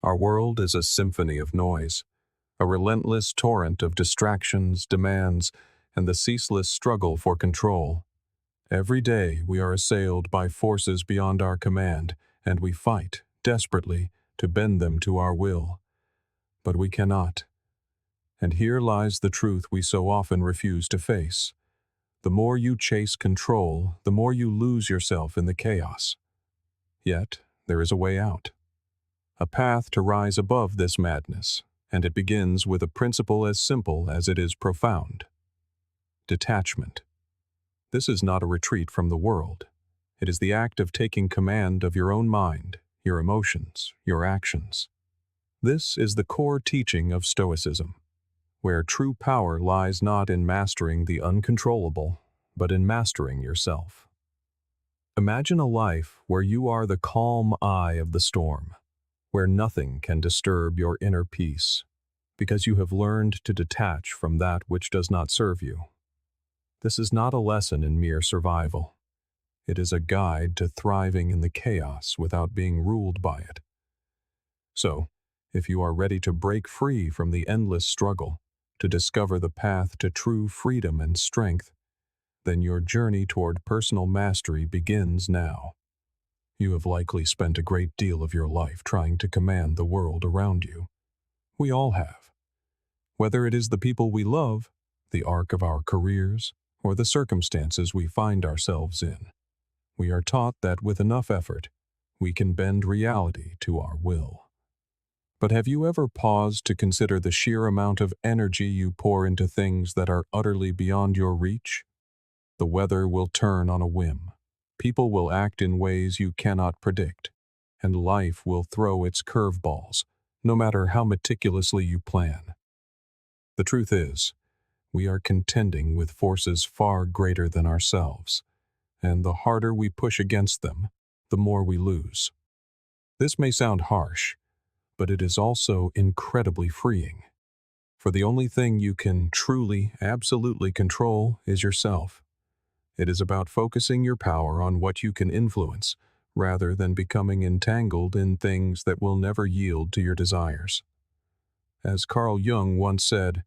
Our world is a symphony of noise, a relentless torrent of distractions, demands, and the ceaseless struggle for control. Every day we are assailed by forces beyond our command, and we fight, desperately, to bend them to our will. But we cannot. And here lies the truth we so often refuse to face. The more you chase control, the more you lose yourself in the chaos. Yet, there is a way out. A path to rise above this madness, and it begins with a principle as simple as it is profound. Detachment. This is not a retreat from the world. It is the act of taking command of your own mind, your emotions, your actions. This is the core teaching of Stoicism, where true power lies not in mastering the uncontrollable, but in mastering yourself. Imagine a life where you are the calm eye of the storm, where nothing can disturb your inner peace, because you have learned to detach from that which does not serve you. This is not a lesson in mere survival. It is a guide to thriving in the chaos without being ruled by it. So, if you are ready to break free from the endless struggle, to discover the path to true freedom and strength, then your journey toward personal mastery begins now. You have likely spent a great deal of your life trying to command the world around you. We all have. Whether it is the people we love, the arc of our careers, or the circumstances we find ourselves in, we are taught that with enough effort, we can bend reality to our will. But have you ever paused to consider the sheer amount of energy you pour into things that are utterly beyond your reach? The weather will turn on a whim. People will act in ways you cannot predict, and life will throw its curveballs, no matter how meticulously you plan. The truth is, we are contending with forces far greater than ourselves, and the harder we push against them, the more we lose. This may sound harsh, but it is also incredibly freeing. For the only thing you can truly, absolutely control is yourself. It is about focusing your power on what you can influence, rather than becoming entangled in things that will never yield to your desires. As Carl Jung once said,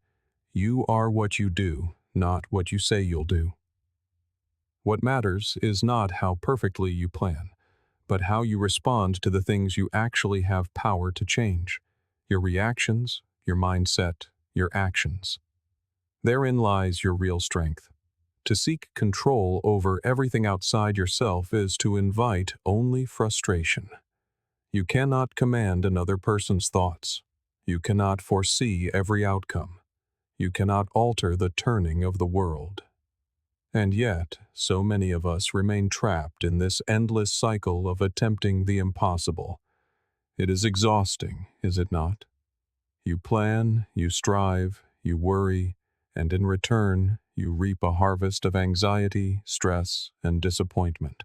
"You are what you do, not what you say you'll do." What matters is not how perfectly you plan, but how you respond to the things you actually have power to change: your reactions, your mindset, your actions. Therein lies your real strength. To seek control over everything outside yourself is to invite only frustration. You cannot command another person's thoughts. You cannot foresee every outcome. You cannot alter the turning of the world. And yet, so many of us remain trapped in this endless cycle of attempting the impossible. It is exhausting, is it not? You plan, you strive, you worry, and in return, you reap a harvest of anxiety, stress, and disappointment.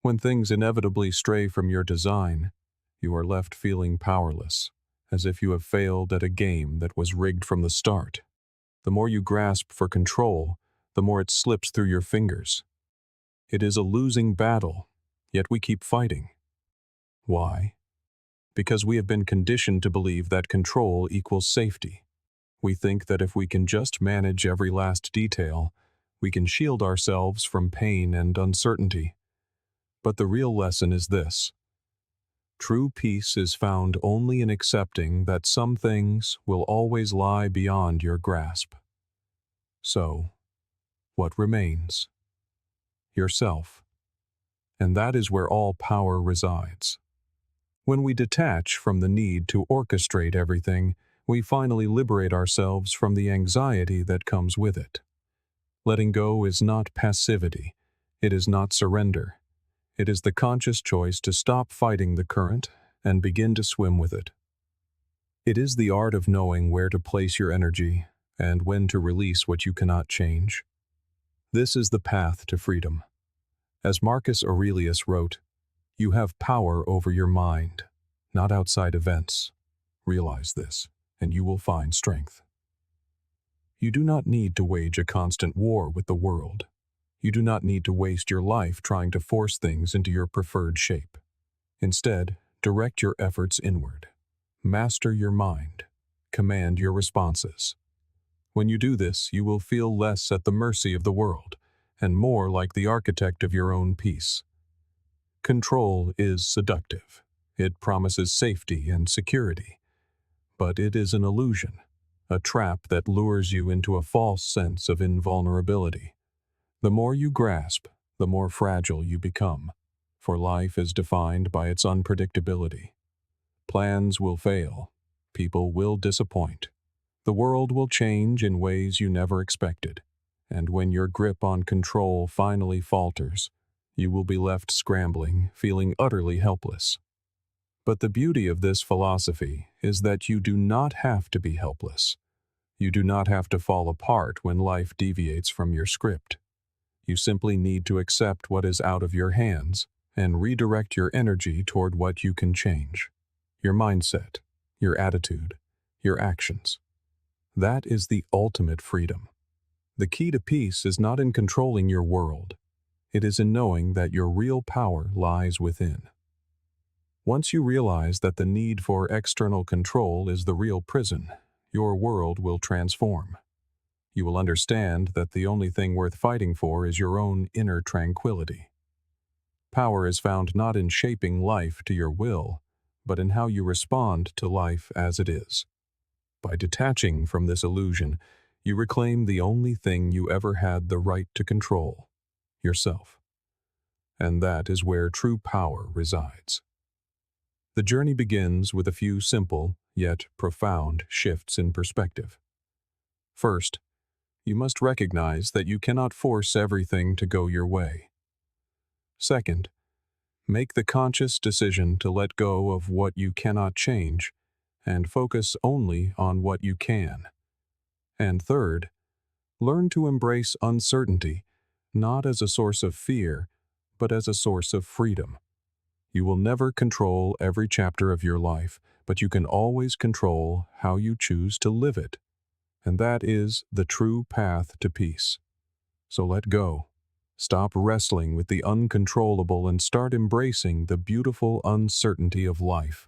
When things inevitably stray from your design, you are left feeling powerless, as if you have failed at a game that was rigged from the start. The more you grasp for control, the more it slips through your fingers. It is a losing battle, yet we keep fighting. Why? Because we have been conditioned to believe that control equals safety. We think that if we can just manage every last detail, we can shield ourselves from pain and uncertainty. But the real lesson is this: true peace is found only in accepting that some things will always lie beyond your grasp. So, what remains? Yourself. And that is where all power resides. When we detach from the need to orchestrate everything, we finally liberate ourselves from the anxiety that comes with it. Letting go is not passivity. It is not surrender. It is the conscious choice to stop fighting the current and begin to swim with it. It is the art of knowing where to place your energy and when to release what you cannot change. This is the path to freedom. As Marcus Aurelius wrote, "You have power over your mind, not outside events. Realize this, and you will find strength." You do not need to wage a constant war with the world. You do not need to waste your life trying to force things into your preferred shape. Instead, direct your efforts inward. Master your mind. Command your responses. When you do this, you will feel less at the mercy of the world, and more like the architect of your own peace. Control is seductive. It promises safety and security. But it is an illusion, a trap that lures you into a false sense of invulnerability. The more you grasp, the more fragile you become, for life is defined by its unpredictability. Plans will fail. People will disappoint. The world will change in ways you never expected. And when your grip on control finally falters, you will be left scrambling, feeling utterly helpless. But the beauty of this philosophy is that you do not have to be helpless. You do not have to fall apart when life deviates from your script. You simply need to accept what is out of your hands and redirect your energy toward what you can change. Your mindset, your attitude, your actions. That is the ultimate freedom. The key to peace is not in controlling your world. It is in knowing that your real power lies within. Once you realize that the need for external control is the real prison, your world will transform. You will understand that the only thing worth fighting for is your own inner tranquility. Power is found not in shaping life to your will, but in how you respond to life as it is. By detaching from this illusion, you reclaim the only thing you ever had the right to control, yourself. And that is where true power resides. The journey begins with a few simple, yet profound shifts in perspective. First, you must recognize that you cannot force everything to go your way. Second, make the conscious decision to let go of what you cannot change and focus only on what you can. And third, learn to embrace uncertainty, not as a source of fear, but as a source of freedom. You will never control every chapter of your life, but you can always control how you choose to live it. And that is the true path to peace. So let go. Stop wrestling with the uncontrollable and start embracing the beautiful uncertainty of life.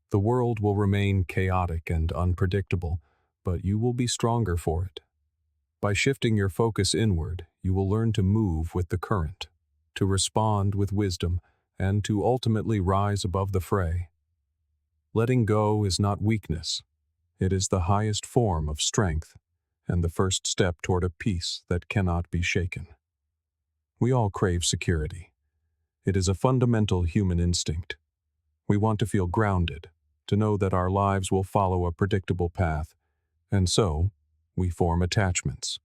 The world will remain chaotic and unpredictable, but you will be stronger for it. By shifting your focus inward, you will learn to move with the current, to respond with wisdom, and to ultimately rise above the fray. Letting go is not weakness. It is the highest form of strength, and the first step toward a peace that cannot be shaken. We all crave security. It is a fundamental human instinct. We want to feel grounded, to know that our lives will follow a predictable path, and so we form attachments.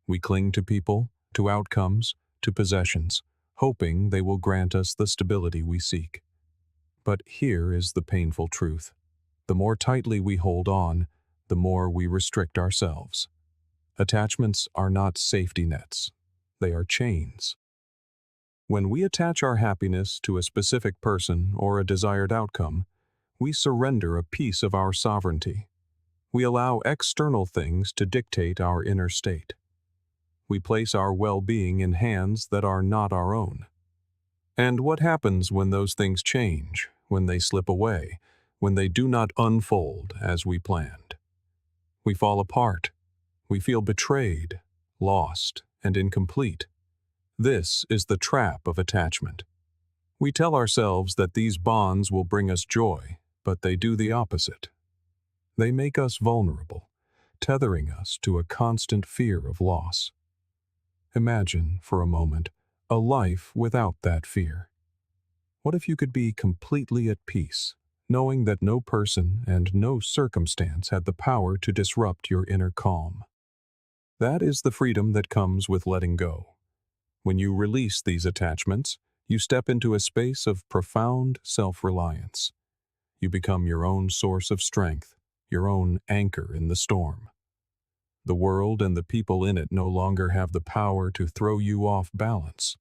We cling to people, to outcomes, to possessions, hoping they will grant us the stability we seek. But here is the painful truth. The more tightly we hold on, the more we restrict ourselves. Attachments are not safety nets. They are chains. When we attach our happiness to a specific person or a desired outcome, we surrender a piece of our sovereignty. We allow external things to dictate our inner state. We place our well-being in hands that are not our own. And what happens when those things change, when they slip away, when they do not unfold as we planned? We fall apart. We feel betrayed, lost, and incomplete. This is the trap of attachment. We tell ourselves that these bonds will bring us joy, but they do the opposite. They make us vulnerable, tethering us to a constant fear of loss. Imagine, for a moment, a life without that fear. What if you could be completely at peace, knowing that no person and no circumstance had the power to disrupt your inner calm? That is the freedom that comes with letting go. When you release these attachments, you step into a space of profound self-reliance. You become your own source of strength, your own anchor in the storm. The world and the people in it no longer have the power to throw you off balance.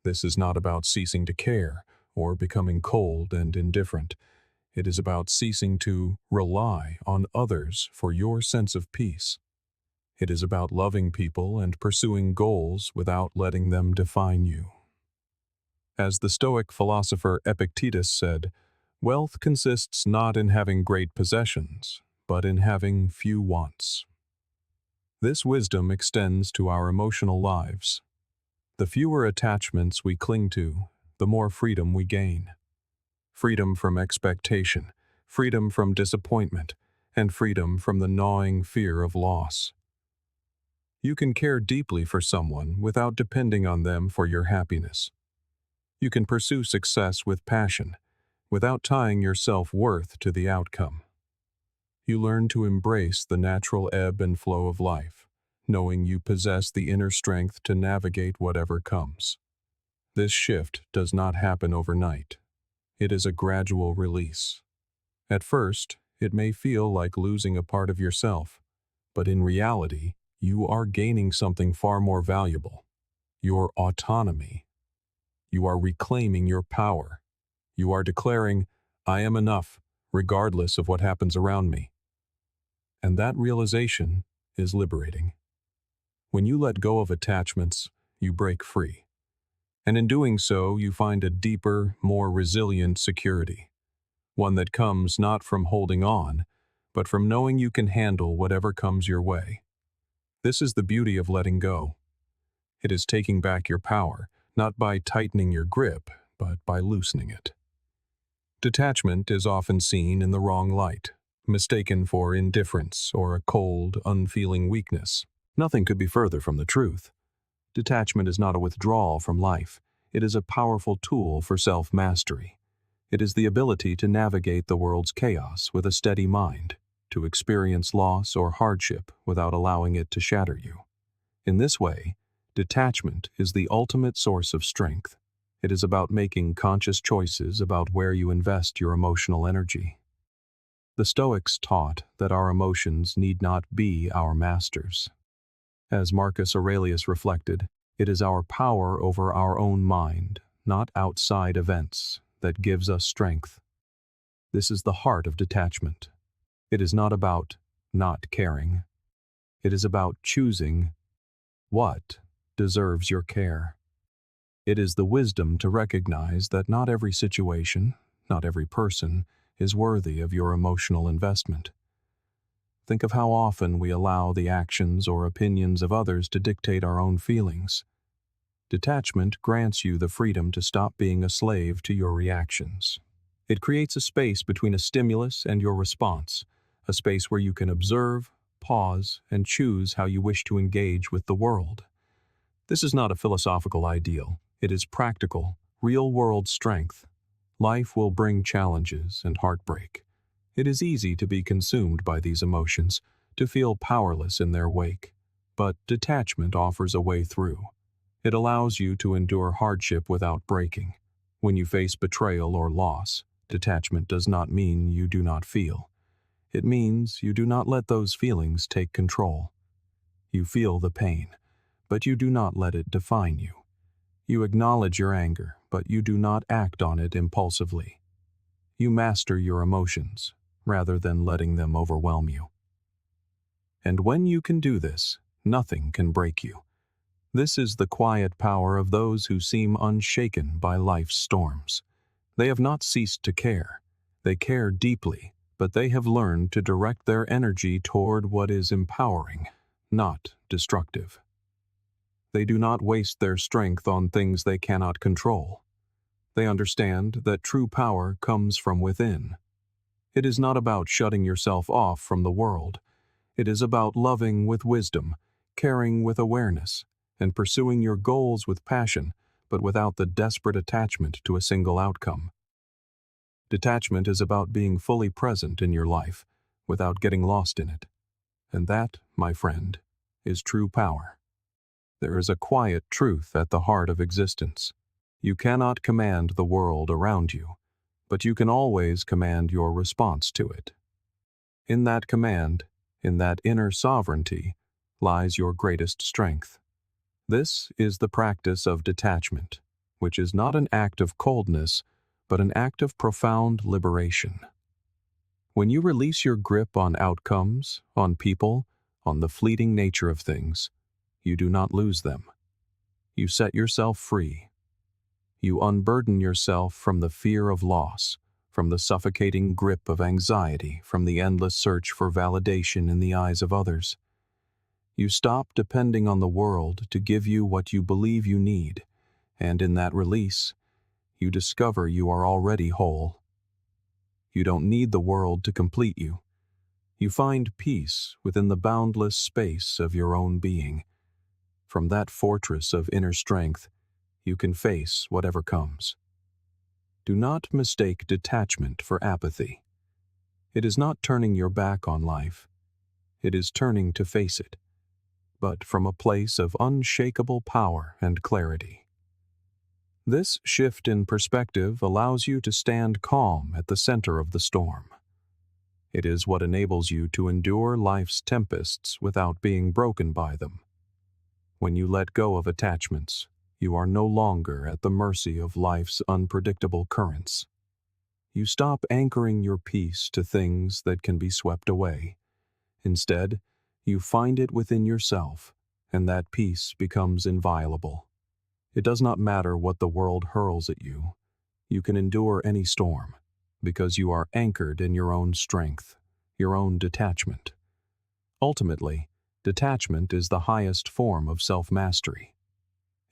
This is not about ceasing to care or becoming cold and indifferent. It is about ceasing to rely on others for your sense of peace. It is about loving people and pursuing goals without letting them define you. As the Stoic philosopher Epictetus said, Wealth consists not in having great possessions, but in having few wants. This wisdom extends to our emotional lives. The fewer attachments we cling to, the more freedom we gain. Freedom from expectation, freedom from disappointment, and freedom from the gnawing fear of loss. You can care deeply for someone without depending on them for your happiness. You can pursue success with passion, without tying your self-worth to the outcome. You learn to embrace the natural ebb and flow of life, knowing you possess the inner strength to navigate whatever comes. This shift does not happen overnight. It is a gradual release. At first, it may feel like losing a part of yourself, but in reality, you are gaining something far more valuable: your autonomy. You are reclaiming your power. You are declaring, "I am enough, regardless of what happens around me." And that realization is liberating. When you let go of attachments, you break free. And in doing so, you find a deeper, more resilient security. One that comes not from holding on, but from knowing you can handle whatever comes your way. This is the beauty of letting go. It is taking back your power, not by tightening your grip, but by loosening it. Detachment is often seen in the wrong light, mistaken for indifference or a cold, unfeeling weakness. Nothing could be further from the truth. Detachment is not a withdrawal from life. It is a powerful tool for self-mastery. It is the ability to navigate the world's chaos with a steady mind, to experience loss or hardship without allowing it to shatter you. In this way, detachment is the ultimate source of strength. It is about making conscious choices about where you invest your emotional energy. The Stoics taught that our emotions need not be our masters. As Marcus Aurelius reflected, it is our power over our own mind, not outside events, that gives us strength. This is the heart of detachment. It is not about not caring. It is about choosing what deserves your care. It is the wisdom to recognize that not every situation, not every person, is worthy of your emotional investment. Think of how often we allow the actions or opinions of others to dictate our own feelings. Detachment grants you the freedom to stop being a slave to your reactions. It creates a space between a stimulus and your response, a space where you can observe, pause, and choose how you wish to engage with the world. This is not a philosophical ideal. It is practical, real-world strength. Life will bring challenges and heartbreak. It is easy to be consumed by these emotions, to feel powerless in their wake. But detachment offers a way through. It allows you to endure hardship without breaking. When you face betrayal or loss, detachment does not mean you do not feel. It means you do not let those feelings take control. You feel the pain, but you do not let it define you. You acknowledge your anger, but you do not act on it impulsively. You master your emotions, rather than letting them overwhelm you. And when you can do this, nothing can break you. This is the quiet power of those who seem unshaken by life's storms. They have not ceased to care. They care deeply, but they have learned to direct their energy toward what is empowering, not destructive. They do not waste their strength on things they cannot control. They understand that true power comes from within. It is not about shutting yourself off from the world. It is about loving with wisdom, caring with awareness, and pursuing your goals with passion, but without the desperate attachment to a single outcome. Detachment is about being fully present in your life, without getting lost in it. And that, my friend, is true power. There is a quiet truth at the heart of existence. You cannot command the world around you, but you can always command your response to it. In that command, in that inner sovereignty, lies your greatest strength. This is the practice of detachment, which is not an act of coldness, but an act of profound liberation. When you release your grip on outcomes, on people, on the fleeting nature of things, you do not lose them. You set yourself free. You unburden yourself from the fear of loss, from the suffocating grip of anxiety, from the endless search for validation in the eyes of others. You stop depending on the world to give you what you believe you need, and in that release, you discover you are already whole. You don't need the world to complete you. You find peace within the boundless space of your own being. From that fortress of inner strength, you can face whatever comes. Do not mistake detachment for apathy. It is not turning your back on life. It is turning to face it, but from a place of unshakable power and clarity. This shift in perspective allows you to stand calm at the center of the storm. It is what enables you to endure life's tempests without being broken by them. When you let go of attachments, you are no longer at the mercy of life's unpredictable currents. You stop anchoring your peace to things that can be swept away. Instead, you find it within yourself, and that peace becomes inviolable. It does not matter what the world hurls at you. You can endure any storm, because you are anchored in your own strength, your own detachment. Ultimately, detachment is the highest form of self-mastery.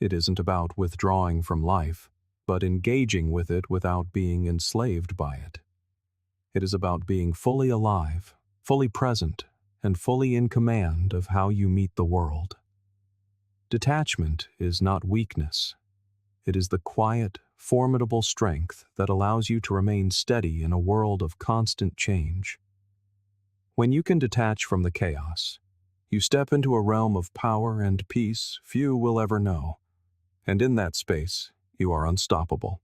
It isn't about withdrawing from life, but engaging with it without being enslaved by it. It is about being fully alive, fully present, and fully in command of how you meet the world. Detachment is not weakness. It is the quiet, formidable strength that allows you to remain steady in a world of constant change. When you can detach from the chaos, you step into a realm of power and peace few will ever know, and in that space, you are unstoppable.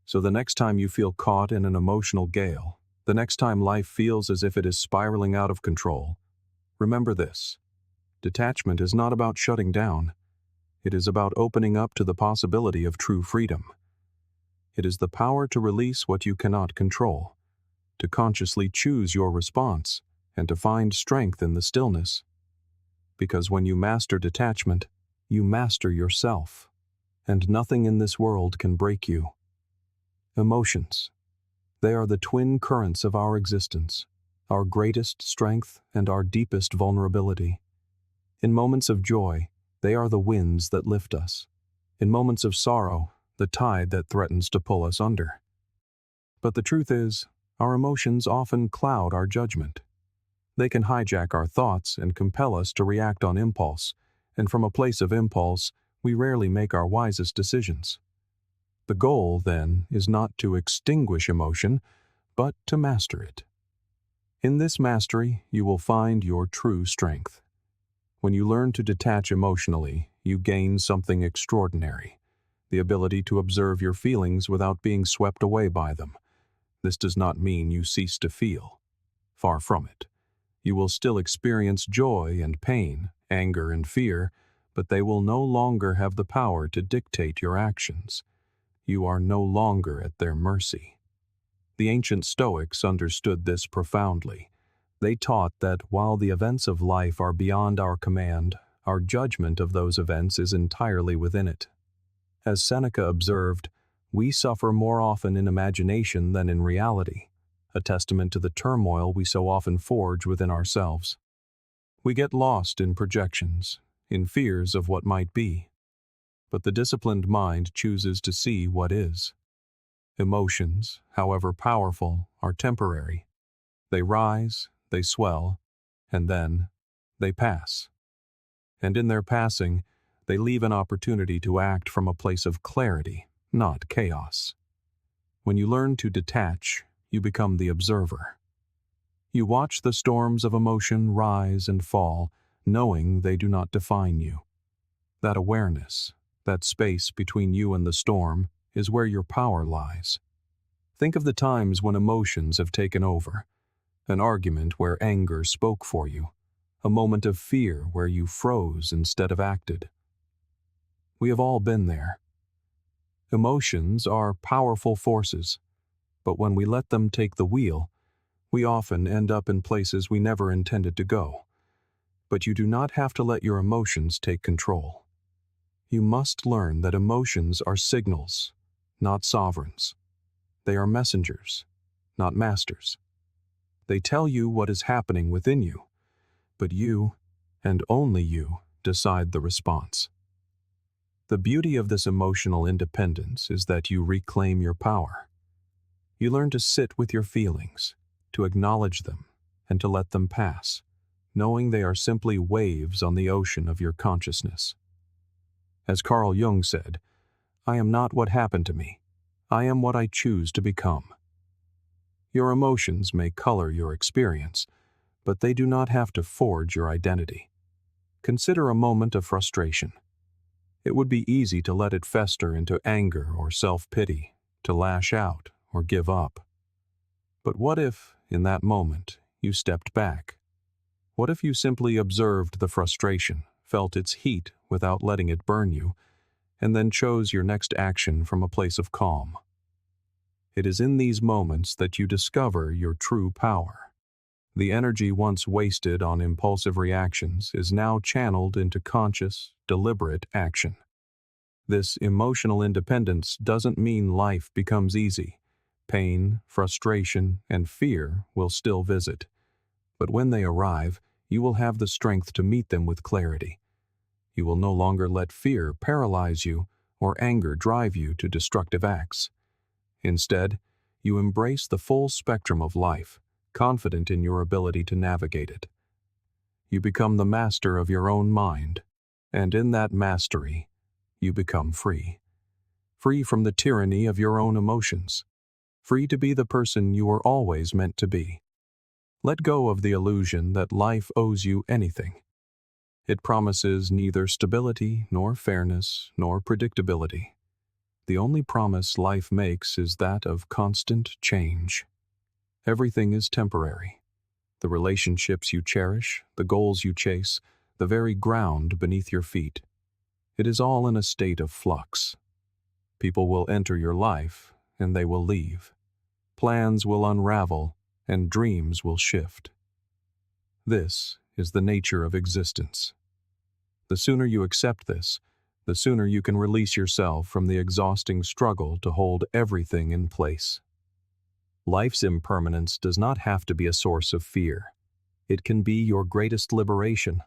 So the next time you feel caught in an emotional gale, the next time life feels as if it is spiraling out of control, remember this: detachment is not about shutting down. It is about opening up to the possibility of true freedom. It is the power to release what you cannot control, to consciously choose your response, and to find strength in the stillness. Because when you master detachment, you master yourself, and nothing in this world can break you. Emotions. They are the twin currents of our existence, our greatest strength and our deepest vulnerability. In moments of joy, they are the winds that lift us. In moments of sorrow, the tide that threatens to pull us under. But the truth is, our emotions often cloud our judgment. They can hijack our thoughts and compel us to react on impulse, and from a place of impulse, we rarely make our wisest decisions. The goal, then, is not to extinguish emotion, but to master it. In this mastery, you will find your true strength. When you learn to detach emotionally, you gain something extraordinary: the ability to observe your feelings without being swept away by them. This does not mean you cease to feel. Far from it. You will still experience joy and pain, anger and fear, but they will no longer have the power to dictate your actions. You are no longer at their mercy. The ancient Stoics understood this profoundly. They taught that while the events of life are beyond our command, our judgment of those events is entirely within it. As Seneca observed, we suffer more often in imagination than in reality, a testament to the turmoil we so often forge within ourselves. We get lost in projections, in fears of what might be. But the disciplined mind chooses to see what is. Emotions, however powerful, are temporary. They rise, they swell, and then they pass. And in their passing, they leave an opportunity to act from a place of clarity, not chaos. When you learn to detach, you become the observer. You watch the storms of emotion rise and fall, knowing they do not define you. That awareness, that space between you and the storm, is where your power lies. Think of the times when emotions have taken over. An argument where anger spoke for you. A moment of fear where you froze instead of acted. We have all been there. Emotions are powerful forces, but when we let them take the wheel, we often end up in places we never intended to go. But you do not have to let your emotions take control. You must learn that emotions are signals, not sovereigns. They are messengers, not masters. They tell you what is happening within you, but you, and only you, decide the response. The beauty of this emotional independence is that you reclaim your power. You learn to sit with your feelings, to acknowledge them, and to let them pass, knowing they are simply waves on the ocean of your consciousness. As Carl Jung said, "I am not what happened to me. I am what I choose to become." Your emotions may color your experience, but they do not have to forge your identity. Consider a moment of frustration. It would be easy to let it fester into anger or self-pity, to lash out or give up. But what if, in that moment, you stepped back? What if you simply observed the frustration, felt its heat without letting it burn you, and then chose your next action from a place of calm? It is in these moments that you discover your true power. The energy once wasted on impulsive reactions is now channeled into conscious, deliberate action. This emotional independence doesn't mean life becomes easy. Pain, frustration, and fear will still visit. But when they arrive, you will have the strength to meet them with clarity. You will no longer let fear paralyze you or anger drive you to destructive acts. Instead, you embrace the full spectrum of life, confident in your ability to navigate it. You become the master of your own mind, and in that mastery, you become free. Free from the tyranny of your own emotions. Free to be the person you were always meant to be. Let go of the illusion that life owes you anything. It promises neither stability, nor fairness, nor predictability. The only promise life makes is that of constant change. Everything is temporary. The relationships you cherish, the goals you chase, the very ground beneath your feet. It is all in a state of flux. People will enter your life, and they will leave. Plans will unravel, and dreams will shift. This is the nature of existence. The sooner you accept this, the sooner you can release yourself from the exhausting struggle to hold everything in place. Life's impermanence does not have to be a source of fear. It can be your greatest liberation.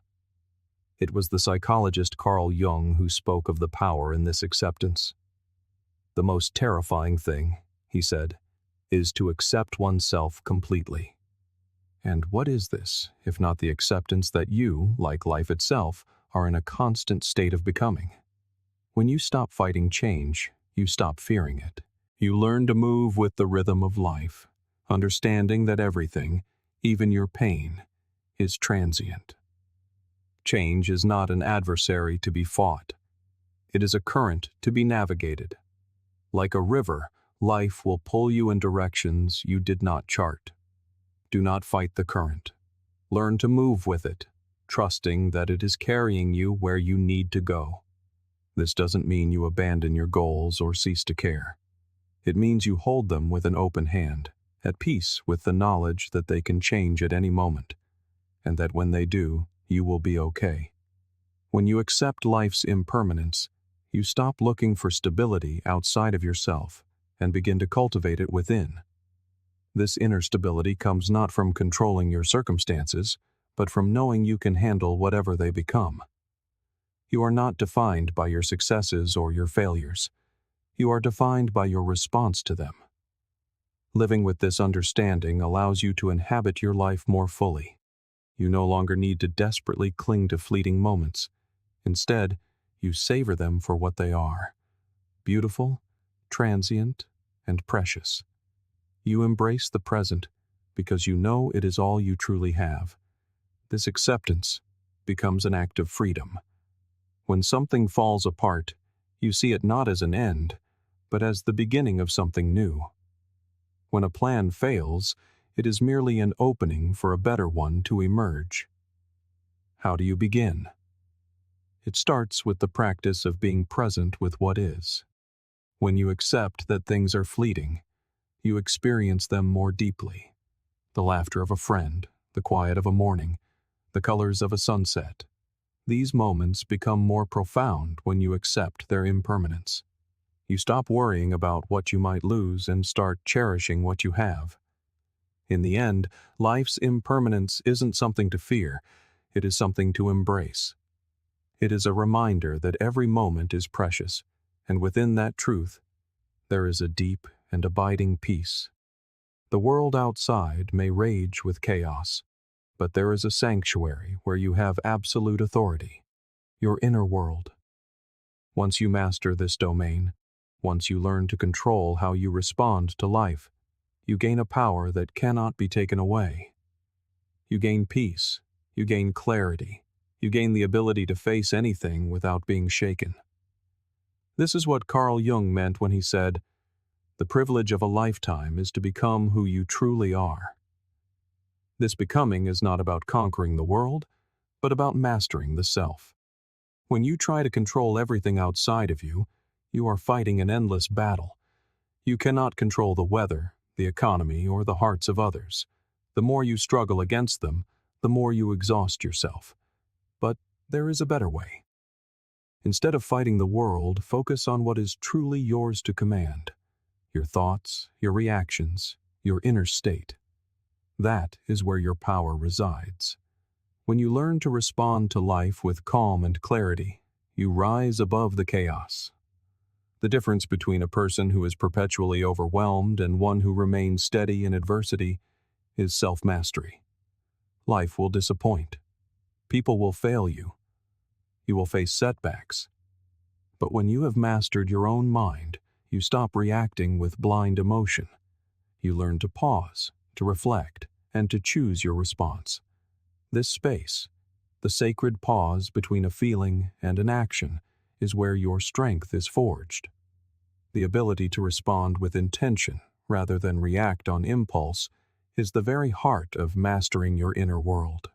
It was the psychologist Carl Jung who spoke of the power in this acceptance. The most terrifying thing, he said, is to accept oneself completely. And what is this, if not the acceptance that you, like life itself, are in a constant state of becoming? When you stop fighting change, you stop fearing it. You learn to move with the rhythm of life, understanding that everything, even your pain, is transient. Change is not an adversary to be fought. It is a current to be navigated. Like a river, life will pull you in directions you did not chart. Do not fight the current. Learn to move with it, trusting that it is carrying you where you need to go. This doesn't mean you abandon your goals or cease to care. It means you hold them with an open hand, at peace with the knowledge that they can change at any moment, and that when they do, you will be okay. When you accept life's impermanence, you stop looking for stability outside of yourself and begin to cultivate it within. This inner stability comes not from controlling your circumstances, but from knowing you can handle whatever they become. You are not defined by your successes or your failures. You are defined by your response to them. Living with this understanding allows you to inhabit your life more fully. You no longer need to desperately cling to fleeting moments. Instead, you savor them for what they are: beautiful, transient, and precious. You embrace the present because you know it is all you truly have. This acceptance becomes an act of freedom. When something falls apart, you see it not as an end, but as the beginning of something new. When a plan fails, it is merely an opening for a better one to emerge. How do you begin? It starts with the practice of being present with what is. When you accept that things are fleeting, you experience them more deeply. The laughter of a friend, the quiet of a morning, the colors of a sunset. These moments become more profound when you accept their impermanence. You stop worrying about what you might lose and start cherishing what you have. In the end, life's impermanence isn't something to fear, it is something to embrace. It is a reminder that every moment is precious, and within that truth, there is a deep and abiding peace. The world outside may rage with chaos, but there is a sanctuary where you have absolute authority, your inner world. Once you master this domain, once you learn to control how you respond to life, you gain a power that cannot be taken away. You gain peace, you gain clarity, you gain the ability to face anything without being shaken. This is what Carl Jung meant when he said, "The privilege of a lifetime is to become who you truly are." This becoming is not about conquering the world, but about mastering the self. When you try to control everything outside of you, you are fighting an endless battle. You cannot control the weather, the economy, or the hearts of others. The more you struggle against them, the more you exhaust yourself. But there is a better way. Instead of fighting the world, focus on what is truly yours to command. Your thoughts, your reactions, your inner state. That is where your power resides. When you learn to respond to life with calm and clarity, you rise above the chaos. The difference between a person who is perpetually overwhelmed and one who remains steady in adversity is self-mastery. Life will disappoint. People will fail you. You will face setbacks. But when you have mastered your own mind, you stop reacting with blind emotion. You learn to pause, to reflect, and to choose your response. This space, the sacred pause between a feeling and an action, is where your strength is forged. The ability to respond with intention rather than react on impulse is the very heart of mastering your inner world.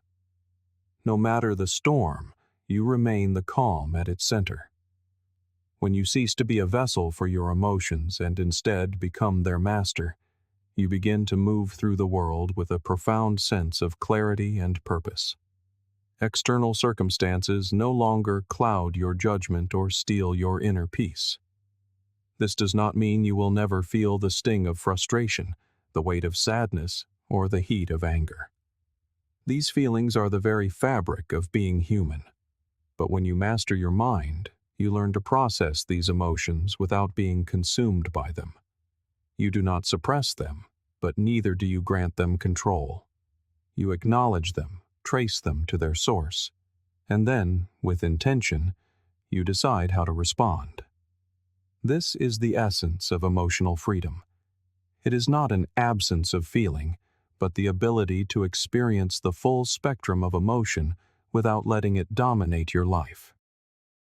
No matter the storm, you remain the calm at its center. When you cease to be a vessel for your emotions and instead become their master, you begin to move through the world with a profound sense of clarity and purpose. External circumstances no longer cloud your judgment or steal your inner peace. This does not mean you will never feel the sting of frustration, the weight of sadness, or the heat of anger. These feelings are the very fabric of being human. But when you master your mind, you learn to process these emotions without being consumed by them. You do not suppress them, but neither do you grant them control. You acknowledge them, trace them to their source, and then, with intention, you decide how to respond. This is the essence of emotional freedom. It is not an absence of feeling, but the ability to experience the full spectrum of emotion without letting it dominate your life.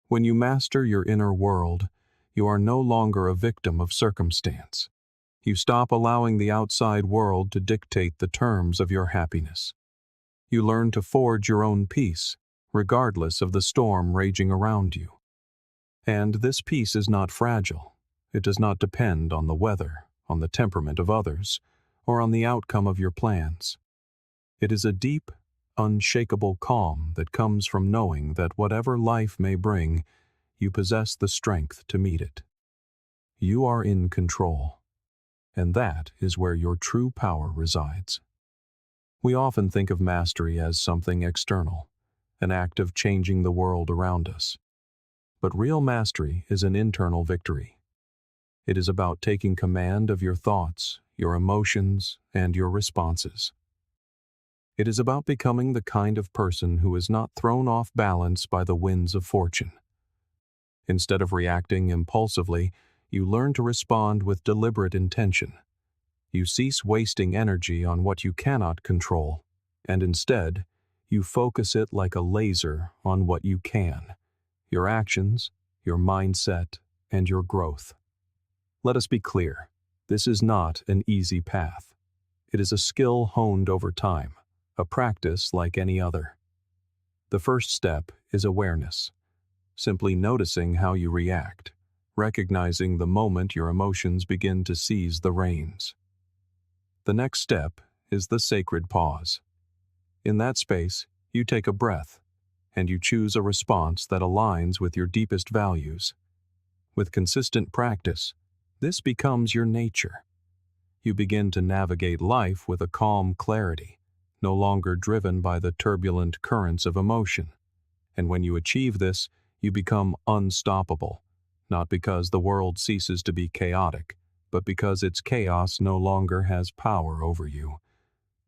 When you master your inner world, you are no longer a victim of circumstance. You stop allowing the outside world to dictate the terms of your happiness. You learn to forge your own peace, regardless of the storm raging around you. And this peace is not fragile. It does not depend on the weather, on the temperament of others, or on the outcome of your plans. It is a deep, unshakable calm that comes from knowing that whatever life may bring, you possess the strength to meet it. You are in control, and that is where your true power resides. We often think of mastery as something external, an act of changing the world around us. But real mastery is an internal victory. It is about taking command of your thoughts, your emotions, and your responses. It is about becoming the kind of person who is not thrown off balance by the winds of fortune. Instead of reacting impulsively, you learn to respond with deliberate intention. You cease wasting energy on what you cannot control, and instead, you focus it like a laser on what you can: your actions, your mindset, and your growth. Let us be clear, this is not an easy path. It is a skill honed over time, a practice like any other. The first step is awareness, simply noticing how you react, recognizing the moment your emotions begin to seize the reins. The next step is the sacred pause. In that space, you take a breath, and you choose a response that aligns with your deepest values. With consistent practice, this becomes your nature. You begin to navigate life with a calm clarity, no longer driven by the turbulent currents of emotion. And when you achieve this, you become unstoppable, not because the world ceases to be chaotic, but because its chaos no longer has power over you.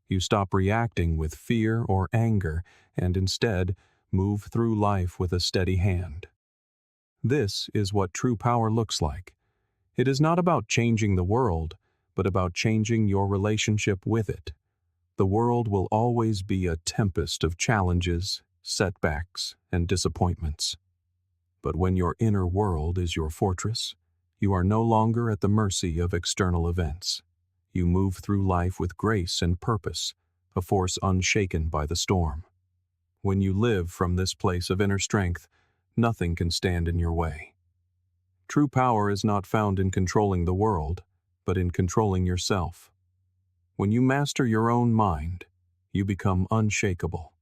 You stop reacting with fear or anger and instead move through life with a steady hand. This is what true power looks like. It is not about changing the world, but about changing your relationship with it. The world will always be a tempest of challenges, setbacks, and disappointments. But when your inner world is your fortress, you are no longer at the mercy of external events. You move through life with grace and purpose, a force unshaken by the storm. When you live from this place of inner strength, nothing can stand in your way. True power is not found in controlling the world, but in controlling yourself. When you master your own mind, you become unshakable.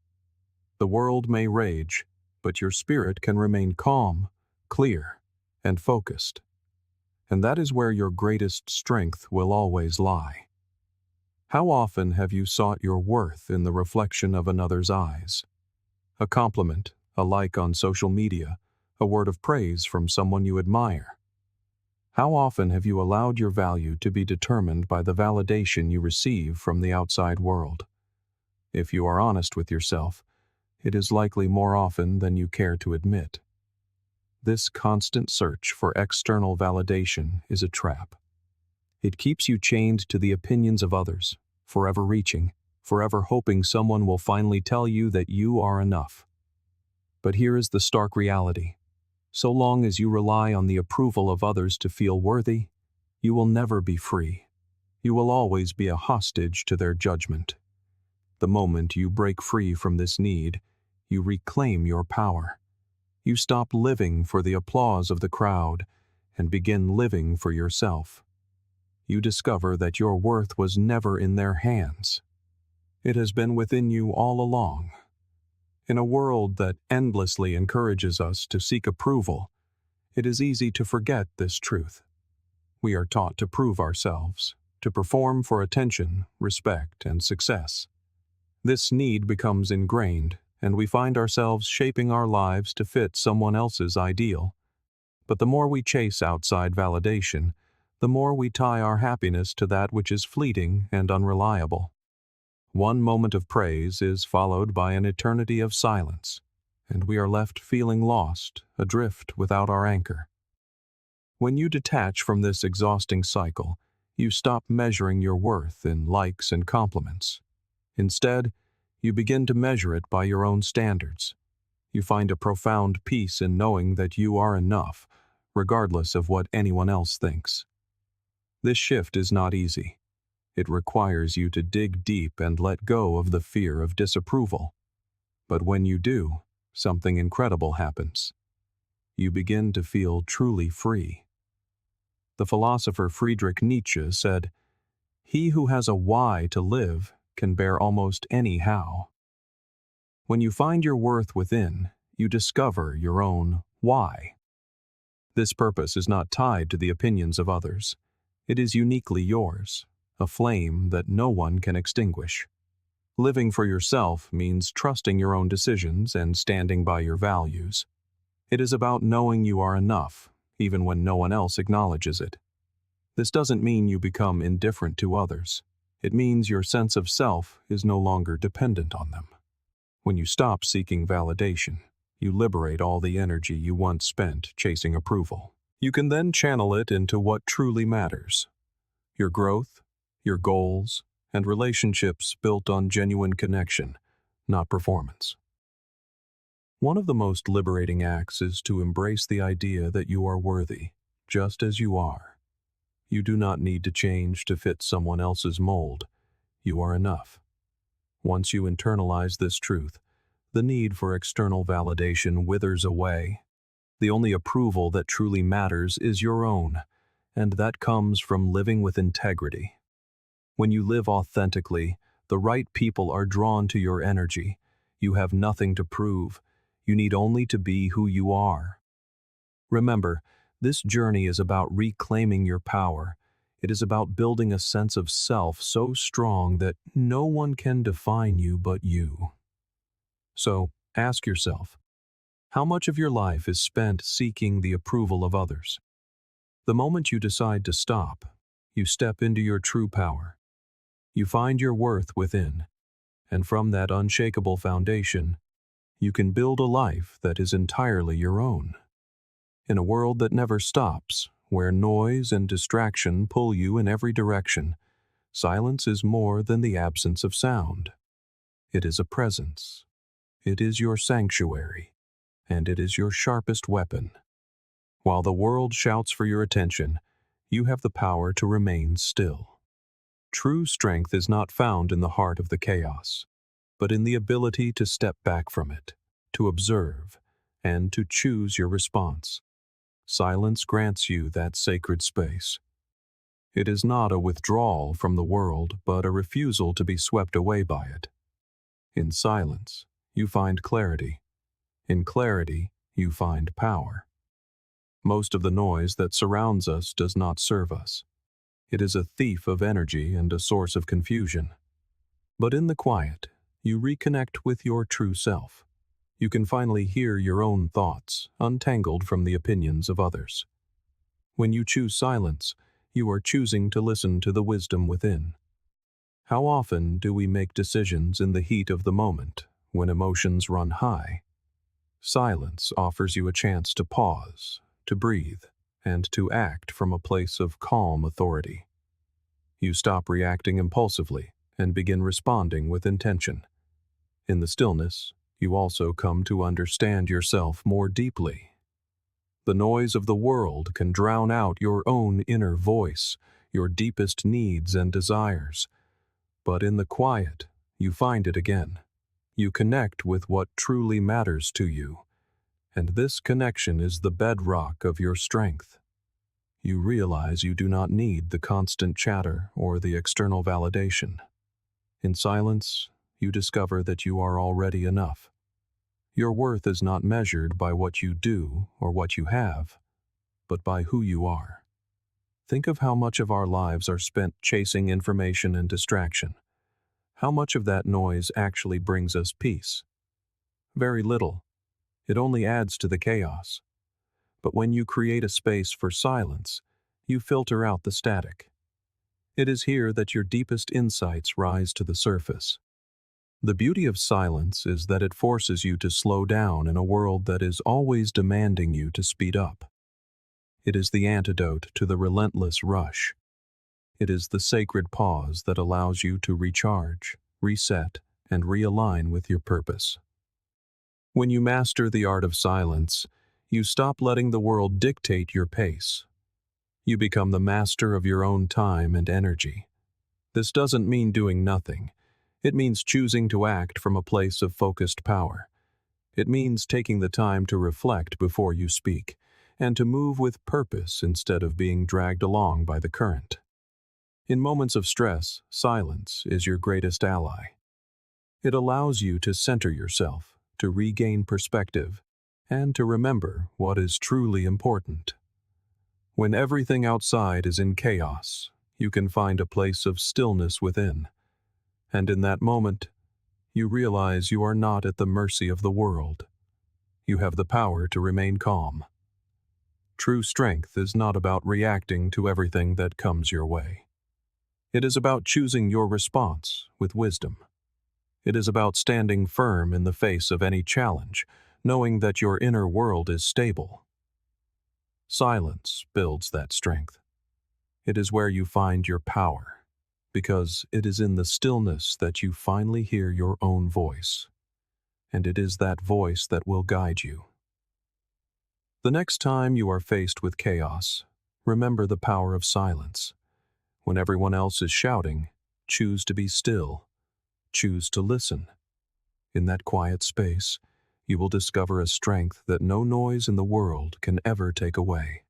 The world may rage, but your spirit can remain calm, clear, and focused. And that is where your greatest strength will always lie. How often have you sought your worth in the reflection of another's eyes? A compliment, a like on social media, a word of praise from someone you admire. How often have you allowed your value to be determined by the validation you receive from the outside world? If you are honest with yourself, it is likely more often than you care to admit. This constant search for external validation is a trap. It keeps you chained to the opinions of others, forever reaching, forever hoping someone will finally tell you that you are enough. But here is the stark reality. So long as you rely on the approval of others to feel worthy, you will never be free. You will always be a hostage to their judgment. The moment you break free from this need, you reclaim your power. You stop living for the applause of the crowd and begin living for yourself. You discover that your worth was never in their hands. It has been within you all along. In a world that endlessly encourages us to seek approval, it is easy to forget this truth. We are taught to prove ourselves, to perform for attention, respect, and success. This need becomes ingrained, and we find ourselves shaping our lives to fit someone else's ideal. But the more we chase outside validation, the more we tie our happiness to that which is fleeting and unreliable. One moment of praise is followed by an eternity of silence, and we are left feeling lost, adrift without our anchor. When you detach from this exhausting cycle, you stop measuring your worth in likes and compliments. Instead, you begin to measure it by your own standards. You find a profound peace in knowing that you are enough, regardless of what anyone else thinks. This shift is not easy. It requires you to dig deep and let go of the fear of disapproval. But when you do, something incredible happens. You begin to feel truly free. The philosopher Friedrich Nietzsche said, "He who has a why to live can bear almost any how." When you find your worth within, you discover your own why. This purpose is not tied to the opinions of others. It is uniquely yours, a flame that no one can extinguish. Living for yourself means trusting your own decisions and standing by your values. It is about knowing you are enough, even when no one else acknowledges it. This doesn't mean you become indifferent to others. It means your sense of self is no longer dependent on them. When you stop seeking validation, you liberate all the energy you once spent chasing approval. You can then channel it into what truly matters: your growth, your goals, and relationships built on genuine connection, not performance. One of the most liberating acts is to embrace the idea that you are worthy, just as you are. You do not need to change to fit someone else's mold. You are enough. Once you internalize this truth, the need for external validation withers away. The only approval that truly matters is your own, and that comes from living with integrity. When you live authentically, the right people are drawn to your energy. You have nothing to prove. You need only to be who you are. Remember, This journey is about reclaiming your power. It is about building a sense of self so strong that no one can define you but you. So, ask yourself, how much of your life is spent seeking the approval of others? The moment you decide to stop, you step into your true power. You find your worth within, and from that unshakable foundation, you can build a life that is entirely your own. In a world that never stops, where noise and distraction pull you in every direction, silence is more than the absence of sound. It is a presence. It is your sanctuary, and it is your sharpest weapon. While the world shouts for your attention, you have the power to remain still. True strength is not found in the heart of the chaos, but in the ability to step back from it, to observe, and to choose your response. Silence grants you that sacred space. It is not a withdrawal from the world, but a refusal to be swept away by it. In silence, you find clarity. In clarity, you find power. Most of the noise that surrounds us does not serve us. It is a thief of energy and a source of confusion. But in the quiet, you reconnect with your true self. You can finally hear your own thoughts, untangled from the opinions of others. When you choose silence, you are choosing to listen to the wisdom within. How often do we make decisions in the heat of the moment, when emotions run high? Silence offers you a chance to pause, to breathe, and to act from a place of calm authority. You stop reacting impulsively and begin responding with intention. In the stillness, you also come to understand yourself more deeply. The noise of the world can drown out your own inner voice, your deepest needs and desires. But in the quiet, you find it again. You connect with what truly matters to you, and this connection is the bedrock of your strength. You realize you do not need the constant chatter or the external validation. In silence, you discover that you are already enough. Your worth is not measured by what you do or what you have, but by who you are. Think of how much of our lives are spent chasing information and distraction. How much of that noise actually brings us peace? Very little. It only adds to the chaos. But when you create a space for silence, you filter out the static. It is here that your deepest insights rise to the surface. The beauty of silence is that it forces you to slow down in a world that is always demanding you to speed up. It is the antidote to the relentless rush. It is the sacred pause that allows you to recharge, reset, and realign with your purpose. When you master the art of silence, you stop letting the world dictate your pace. You become the master of your own time and energy. This doesn't mean doing nothing. It means choosing to act from a place of focused power. It means taking the time to reflect before you speak, and to move with purpose instead of being dragged along by the current. In moments of stress, silence is your greatest ally. It allows you to center yourself, to regain perspective, and to remember what is truly important. When everything outside is in chaos, you can find a place of stillness within. And in that moment, you realize you are not at the mercy of the world. You have the power to remain calm. True strength is not about reacting to everything that comes your way. It is about choosing your response with wisdom. It is about standing firm in the face of any challenge, knowing that your inner world is stable. Silence builds that strength. It is where you find your power, because it is in the stillness that you finally hear your own voice, and it is that voice that will guide you. The next time you are faced with chaos, remember the power of silence. When everyone else is shouting, choose to be still. Choose to listen. In that quiet space, you will discover a strength that no noise in the world can ever take away.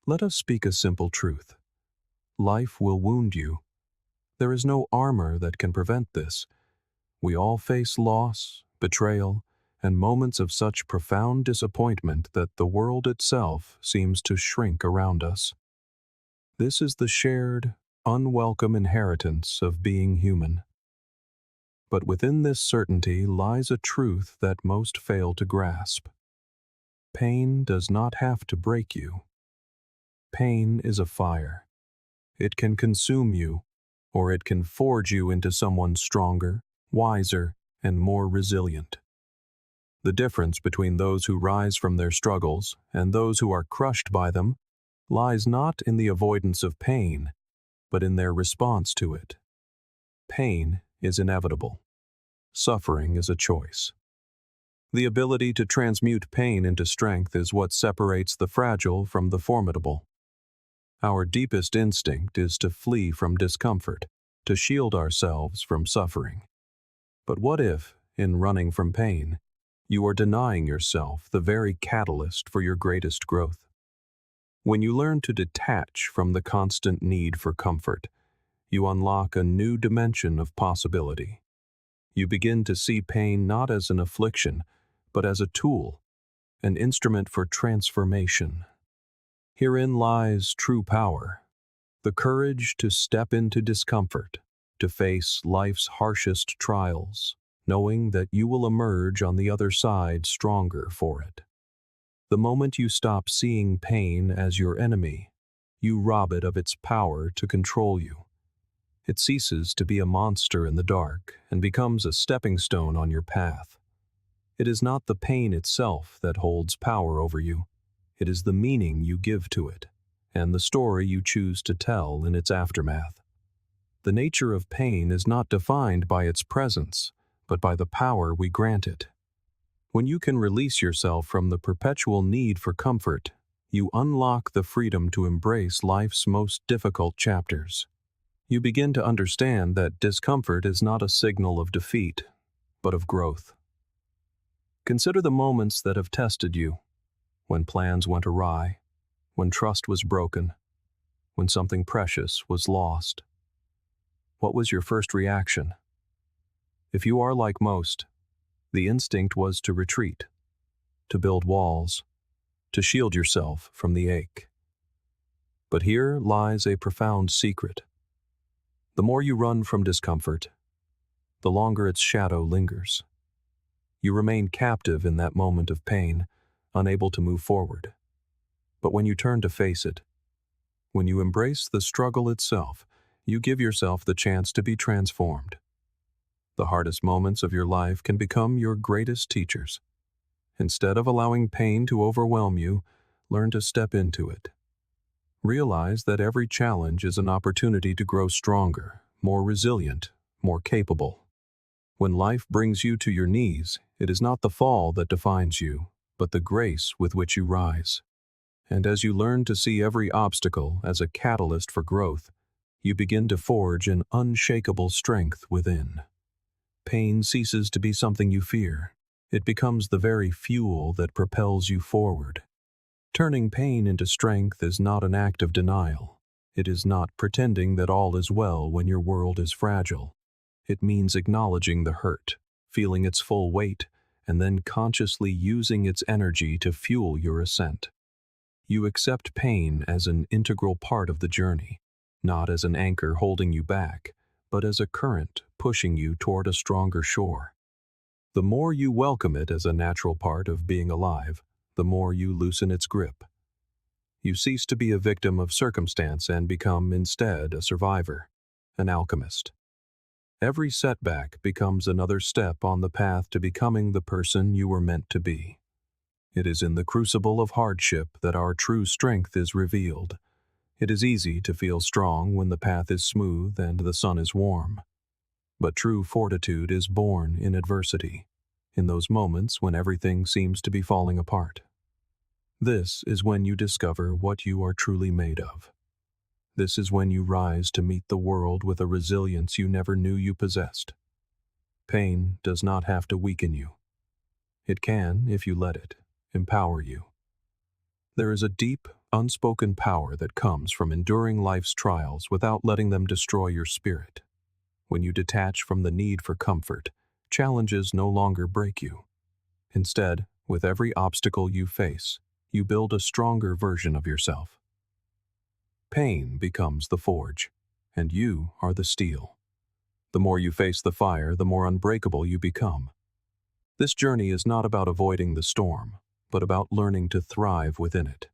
Let us speak a simple truth. Life will wound you. There is no armor that can prevent this. We all face loss, betrayal, and moments of such profound disappointment that the world itself seems to shrink around us. This is the shared, unwelcome inheritance of being human. But within this certainty lies a truth that most fail to grasp. Pain does not have to break you. Pain is a fire. It can consume you, or it can forge you into someone stronger, wiser, and more resilient. The difference between those who rise from their struggles and those who are crushed by them lies not in the avoidance of pain, but in their response to it. Pain is inevitable. Suffering is a choice. The ability to transmute pain into strength is what separates the fragile from the formidable. Our deepest instinct is to flee from discomfort, to shield ourselves from suffering. But what if, in running from pain, you are denying yourself the very catalyst for your greatest growth? When you learn to detach from the constant need for comfort, you unlock a new dimension of possibility. You begin to see pain not as an affliction, but as a tool, an instrument for transformation. Herein lies true power, the courage to step into discomfort, to face life's harshest trials, knowing that you will emerge on the other side stronger for it. The moment you stop seeing pain as your enemy, you rob it of its power to control you. It ceases to be a monster in the dark and becomes a stepping stone on your path. It is not the pain itself that holds power over you. It is the meaning you give to it, and the story you choose to tell in its aftermath. The nature of pain is not defined by its presence, but by the power we grant it. When you can release yourself from the perpetual need for comfort, you unlock the freedom to embrace life's most difficult chapters. You begin to understand that discomfort is not a signal of defeat, but of growth. Consider the moments that have tested you, when plans went awry, when trust was broken, when something precious was lost. What was your first reaction? If you are like most, the instinct was to retreat, to build walls, to shield yourself from the ache. But here lies a profound secret. The more you run from discomfort, the longer its shadow lingers. You remain captive in that moment of pain, unable to move forward. But when you turn to face it, when you embrace the struggle itself, you give yourself the chance to be transformed. The hardest moments of your life can become your greatest teachers. Instead of allowing pain to overwhelm you, learn to step into it. Realize that every challenge is an opportunity to grow stronger, more resilient, more capable. When life brings you to your knees, it is not the fall that defines you, but the grace with which you rise. And as you learn to see every obstacle as a catalyst for growth, you begin to forge an unshakable strength within. Pain ceases to be something you fear. It becomes the very fuel that propels you forward. Turning pain into strength is not an act of denial. It is not pretending that all is well when your world is fragile. It means acknowledging the hurt, feeling its full weight, and then consciously using its energy to fuel your ascent. You accept pain as an integral part of the journey, not as an anchor holding you back, but as a current pushing you toward a stronger shore. The more you welcome it as a natural part of being alive, the more you loosen its grip. You cease to be a victim of circumstance and become instead a survivor, an alchemist. Every setback becomes another step on the path to becoming the person you were meant to be. It is in the crucible of hardship that our true strength is revealed. It is easy to feel strong when the path is smooth and the sun is warm. But true fortitude is born in adversity, in those moments when everything seems to be falling apart. This is when you discover what you are truly made of. This is when you rise to meet the world with a resilience you never knew you possessed. Pain does not have to weaken you. It can, if you let it, empower you. There is a deep, unspoken power that comes from enduring life's trials without letting them destroy your spirit. When you detach from the need for comfort, challenges no longer break you. Instead, with every obstacle you face, you build a stronger version of yourself. Pain becomes the forge, and you are the steel. The more you face the fire, the more unbreakable you become. This journey is not about avoiding the storm, but about learning to thrive within it.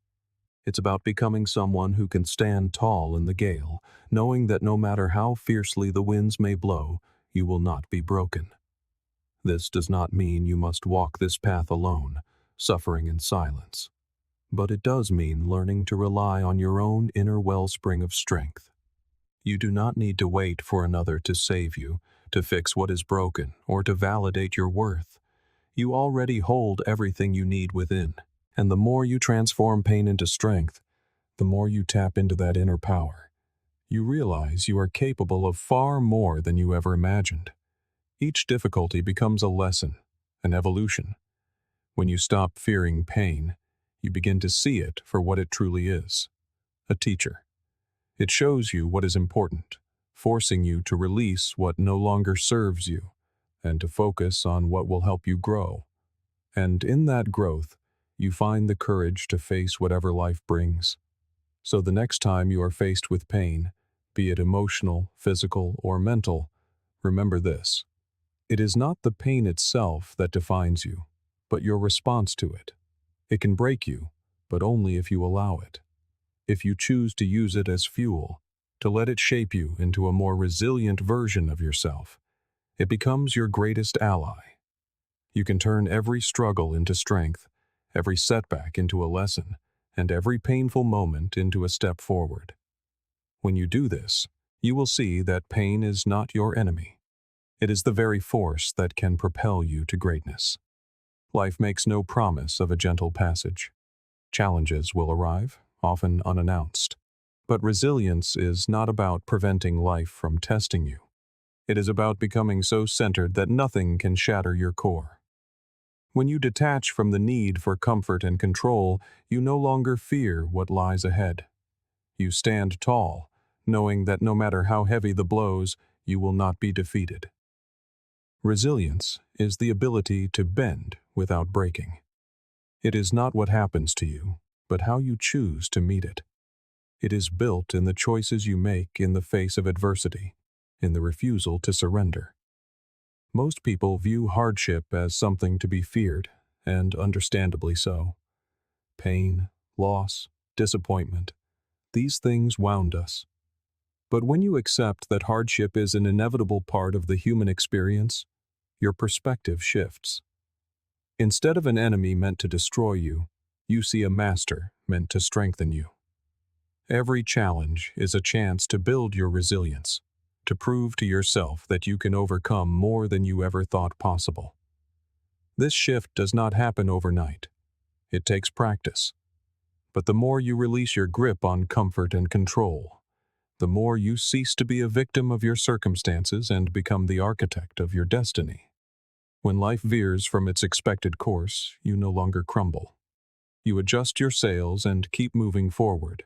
It's about becoming someone who can stand tall in the gale, knowing that no matter how fiercely the winds may blow, you will not be broken. This does not mean you must walk this path alone, suffering in silence. But it does mean learning to rely on your own inner wellspring of strength. You do not need to wait for another to save you, to fix what is broken, or to validate your worth. You already hold everything you need within. And the more you transform pain into strength, the more you tap into that inner power. You realize you are capable of far more than you ever imagined. Each difficulty becomes a lesson, an evolution. When you stop fearing pain, you begin to see it for what it truly is, a teacher. It shows you what is important, forcing you to release what no longer serves you, and to focus on what will help you grow. And in that growth, you find the courage to face whatever life brings. So the next time you are faced with pain, be it emotional, physical, or mental, remember this. It is not the pain itself that defines you, but your response to it. It can break you, but only if you allow it. If you choose to use it as fuel, to let it shape you into a more resilient version of yourself, it becomes your greatest ally. You can turn every struggle into strength, every setback into a lesson, and every painful moment into a step forward. When you do this, you will see that pain is not your enemy. It is the very force that can propel you to greatness. Life makes no promise of a gentle passage. Challenges will arrive, often unannounced. But resilience is not about preventing life from testing you. It is about becoming so centered that nothing can shatter your core. When you detach from the need for comfort and control, you no longer fear what lies ahead. You stand tall, knowing that no matter how heavy the blows, you will not be defeated. Resilience is the ability to bend without breaking. It is not what happens to you, but how you choose to meet it. It is built in the choices you make in the face of adversity, in the refusal to surrender. Most people view hardship as something to be feared, and understandably so. Pain, loss, disappointment, these things wound us. But when you accept that hardship is an inevitable part of the human experience, your perspective shifts. Instead of an enemy meant to destroy you, you see a master meant to strengthen you. Every challenge is a chance to build your resilience, to prove to yourself that you can overcome more than you ever thought possible. This shift does not happen overnight. It takes practice. But the more you release your grip on comfort and control, the more you cease to be a victim of your circumstances and become the architect of your destiny. When life veers from its expected course, you no longer crumble. You adjust your sails and keep moving forward.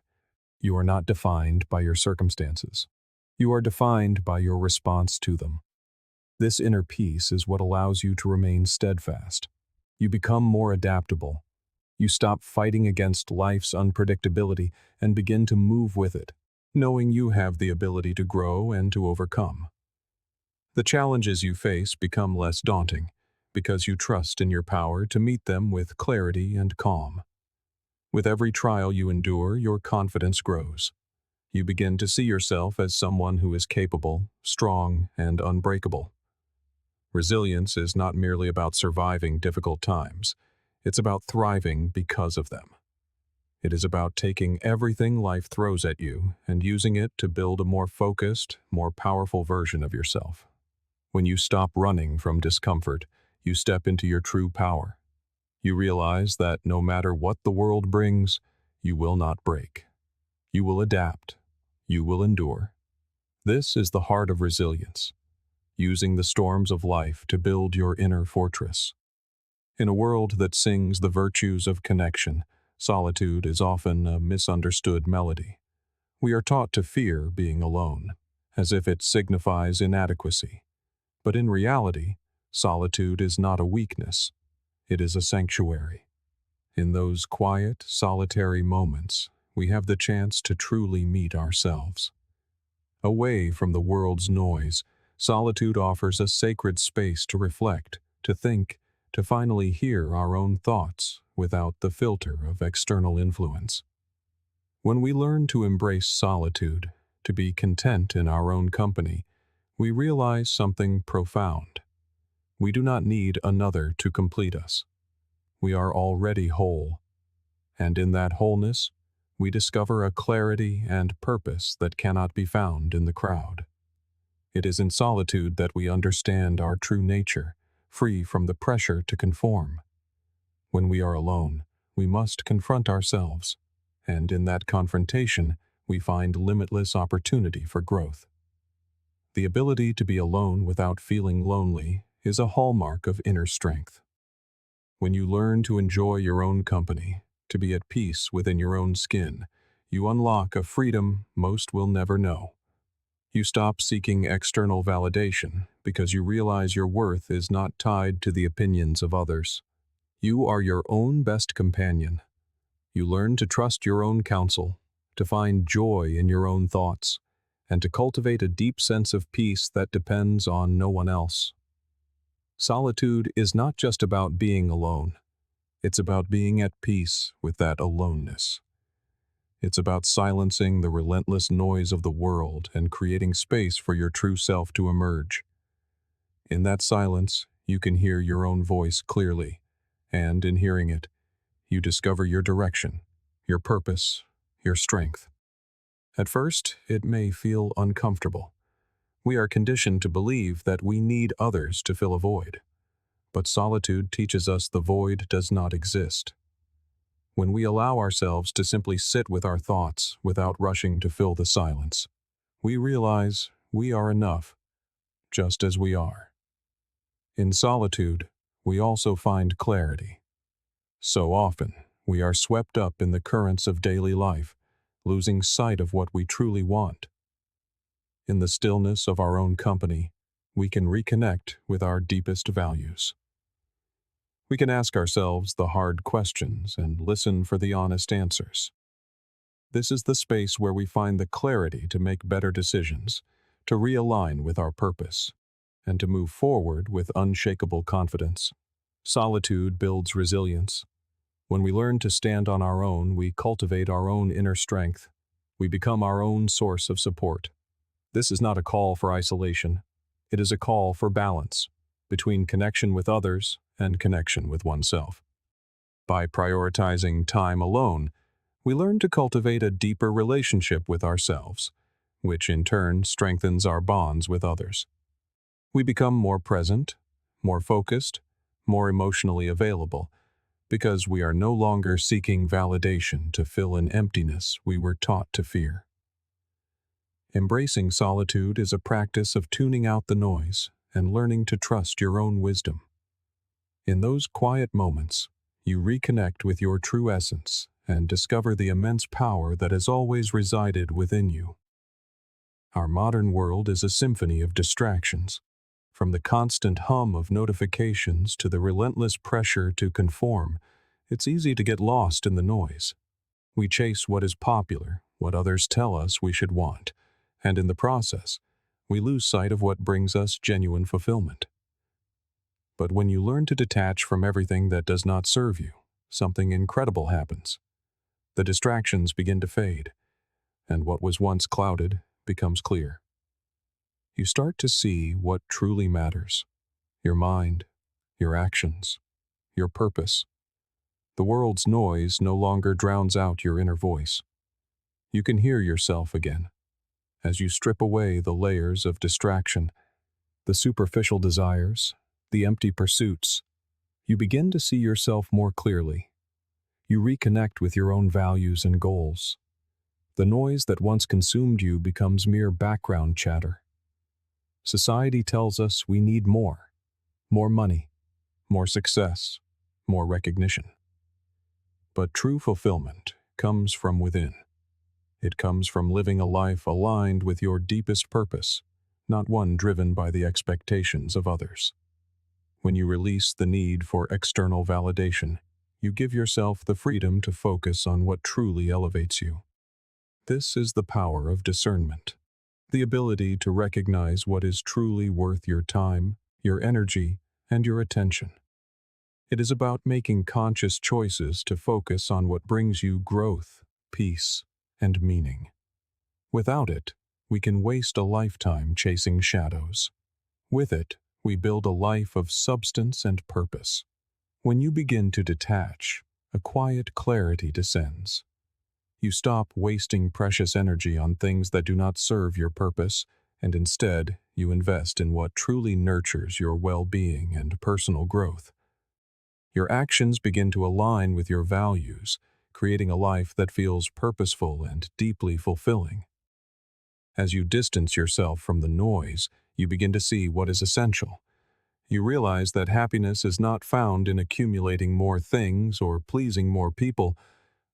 You are not defined by your circumstances. You are defined by your response to them. This inner peace is what allows you to remain steadfast. You become more adaptable. You stop fighting against life's unpredictability and begin to move with it, knowing you have the ability to grow and to overcome. The challenges you face become less daunting because you trust in your power to meet them with clarity and calm. With every trial you endure, your confidence grows. You begin to see yourself as someone who is capable, strong, and unbreakable. Resilience is not merely about surviving difficult times. It's about thriving because of them. It is about taking everything life throws at you and using it to build a more focused, more powerful version of yourself. When you stop running from discomfort, you step into your true power. You realize that no matter what the world brings, you will not break. You will adapt. You will endure. This is the heart of resilience, using the storms of life to build your inner fortress. In a world that sings the virtues of connection, solitude is often a misunderstood melody. We are taught to fear being alone, as if it signifies inadequacy. But in reality, solitude is not a weakness. It is a sanctuary. In those quiet, solitary moments, we have the chance to truly meet ourselves. Away from the world's noise, solitude offers a sacred space to reflect, to think, to finally hear our own thoughts without the filter of external influence. When we learn to embrace solitude, to be content in our own company, we realize something profound. We do not need another to complete us. We are already whole, and in that wholeness, we discover a clarity and purpose that cannot be found in the crowd. It is in solitude that we understand our true nature, free from the pressure to conform. When we are alone, we must confront ourselves, and in that confrontation, we find limitless opportunity for growth. The ability to be alone without feeling lonely is a hallmark of inner strength. When you learn to enjoy your own company, to be at peace within your own skin, you unlock a freedom most will never know. You stop seeking external validation because you realize your worth is not tied to the opinions of others. You are your own best companion. You learn to trust your own counsel, to find joy in your own thoughts, and to cultivate a deep sense of peace that depends on no one else. Solitude is not just about being alone. It's about being at peace with that aloneness. It's about silencing the relentless noise of the world and creating space for your true self to emerge. In that silence, you can hear your own voice clearly, and in hearing it, you discover your direction, your purpose, your strength. At first, it may feel uncomfortable. We are conditioned to believe that we need others to fill a void. But solitude teaches us the void does not exist. When we allow ourselves to simply sit with our thoughts without rushing to fill the silence, we realize we are enough, just as we are. In solitude, we also find clarity. So often, we are swept up in the currents of daily life, losing sight of what we truly want. In the stillness of our own company, we can reconnect with our deepest values. We can ask ourselves the hard questions and listen for the honest answers. This is the space where we find the clarity to make better decisions, to realign with our purpose, and to move forward with unshakable confidence. Solitude builds resilience. When we learn to stand on our own, we cultivate our own inner strength. We become our own source of support. This is not a call for isolation. It is a call for balance between connection with others and connection with oneself. By prioritizing time alone, we learn to cultivate a deeper relationship with ourselves, which in turn strengthens our bonds with others. We become more present, more focused, more emotionally available, because we are no longer seeking validation to fill an emptiness we were taught to fear. Embracing solitude is a practice of tuning out the noise and learning to trust your own wisdom. In those quiet moments, you reconnect with your true essence and discover the immense power that has always resided within you. Our modern world is a symphony of distractions, from the constant hum of notifications to the relentless pressure to conform. It's easy to get lost in the noise. We chase what is popular, what others tell us we should want, and in the process, we lose sight of what brings us genuine fulfillment. But when you learn to detach from everything that does not serve you, something incredible happens. The distractions begin to fade, and what was once clouded becomes clear. You start to see what truly matters: your mind, your actions, your purpose. The world's noise no longer drowns out your inner voice. You can hear yourself again. As you strip away the layers of distraction, the superficial desires, the empty pursuits, you begin to see yourself more clearly. You reconnect with your own values and goals. The noise that once consumed you becomes mere background chatter. Society tells us we need more money, more success, more recognition. But true fulfillment comes from within. It comes from living a life aligned with your deepest purpose, not one driven by the expectations of others. When you release the need for external validation, you give yourself the freedom to focus on what truly elevates you. This is the power of discernment, the ability to recognize what is truly worth your time, your energy, and your attention. It is about making conscious choices to focus on what brings you growth, peace, and meaning. Without it, we can waste a lifetime chasing shadows. With it, we build a life of substance and purpose. When you begin to detach, a quiet clarity descends. You stop wasting precious energy on things that do not serve your purpose, and instead, you invest in what truly nurtures your well-being and personal growth. Your actions begin to align with your values, creating a life that feels purposeful and deeply fulfilling. As you distance yourself from the noise, you begin to see what is essential. You realize that happiness is not found in accumulating more things or pleasing more people,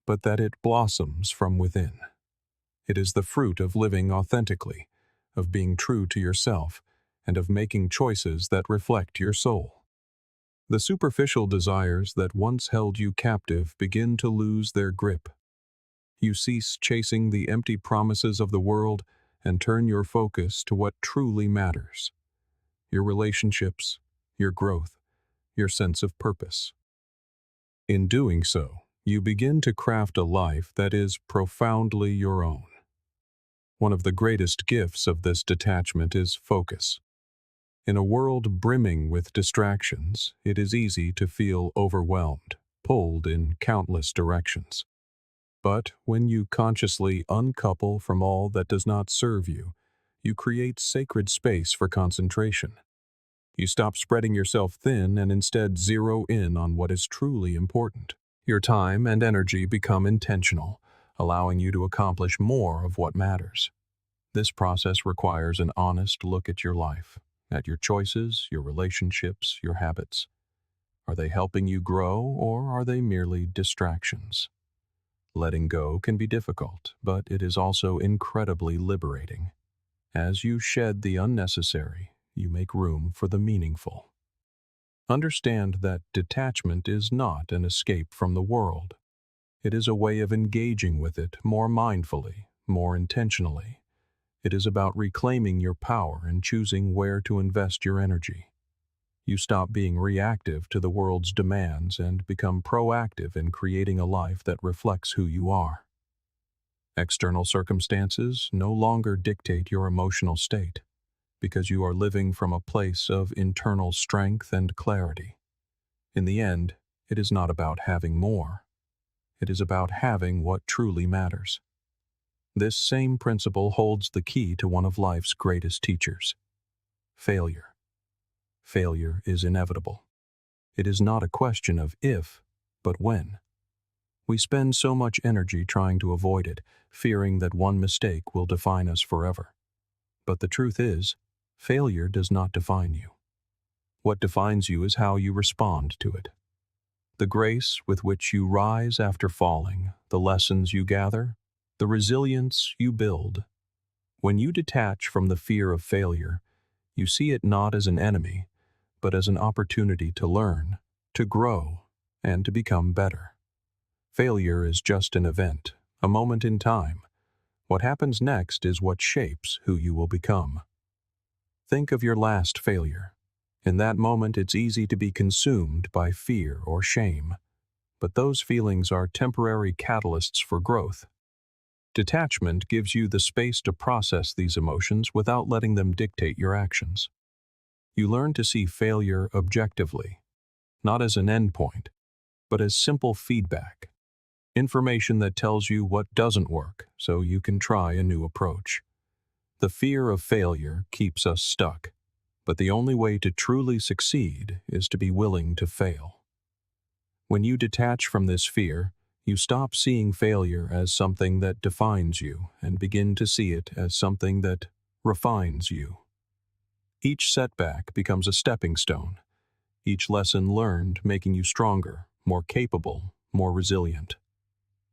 but that it blossoms from within. It is the fruit of living authentically, of being true to yourself, and of making choices that reflect your soul. The superficial desires that once held you captive begin to lose their grip. You cease chasing the empty promises of the world and turn your focus to what truly matters: your relationships, your growth, your sense of purpose. In doing so, you begin to craft a life that is profoundly your own. One of the greatest gifts of this detachment is focus. In a world brimming with distractions, it is easy to feel overwhelmed, pulled in countless directions. But when you consciously uncouple from all that does not serve you, you create sacred space for concentration. You stop spreading yourself thin and instead zero in on what is truly important. Your time and energy become intentional, allowing you to accomplish more of what matters. This process requires an honest look at your life, at your choices, your relationships, your habits. Are they helping you grow, or are they merely distractions? Letting go can be difficult, but it is also incredibly liberating. As you shed the unnecessary, you make room for the meaningful. Understand that detachment is not an escape from the world. It is a way of engaging with it more mindfully, more intentionally. It is about reclaiming your power and choosing where to invest your energy. You stop being reactive to the world's demands and become proactive in creating a life that reflects who you are. External circumstances no longer dictate your emotional state, because you are living from a place of internal strength and clarity. In the end, it is not about having more. It is about having what truly matters. This same principle holds the key to one of life's greatest teachers: failure. Failure is inevitable. It is not a question of if, but when. We spend so much energy trying to avoid it, fearing that one mistake will define us forever. But the truth is, failure does not define you. What defines you is how you respond to it. The grace with which you rise after falling, the lessons you gather, the resilience you build. When you detach from the fear of failure, you see it not as an enemy, but as an opportunity to learn, to grow, and to become better. Failure is just an event, a moment in time. What happens next is what shapes who you will become. Think of your last failure. In that moment, it's easy to be consumed by fear or shame, but those feelings are temporary catalysts for growth. Detachment gives you the space to process these emotions without letting them dictate your actions. You learn to see failure objectively, not as an endpoint, but as simple feedback, information that tells you what doesn't work so you can try a new approach. The fear of failure keeps us stuck, but the only way to truly succeed is to be willing to fail. When you detach from this fear, you stop seeing failure as something that defines you and begin to see it as something that refines you. Each setback becomes a stepping stone, each lesson learned making you stronger, more capable, more resilient.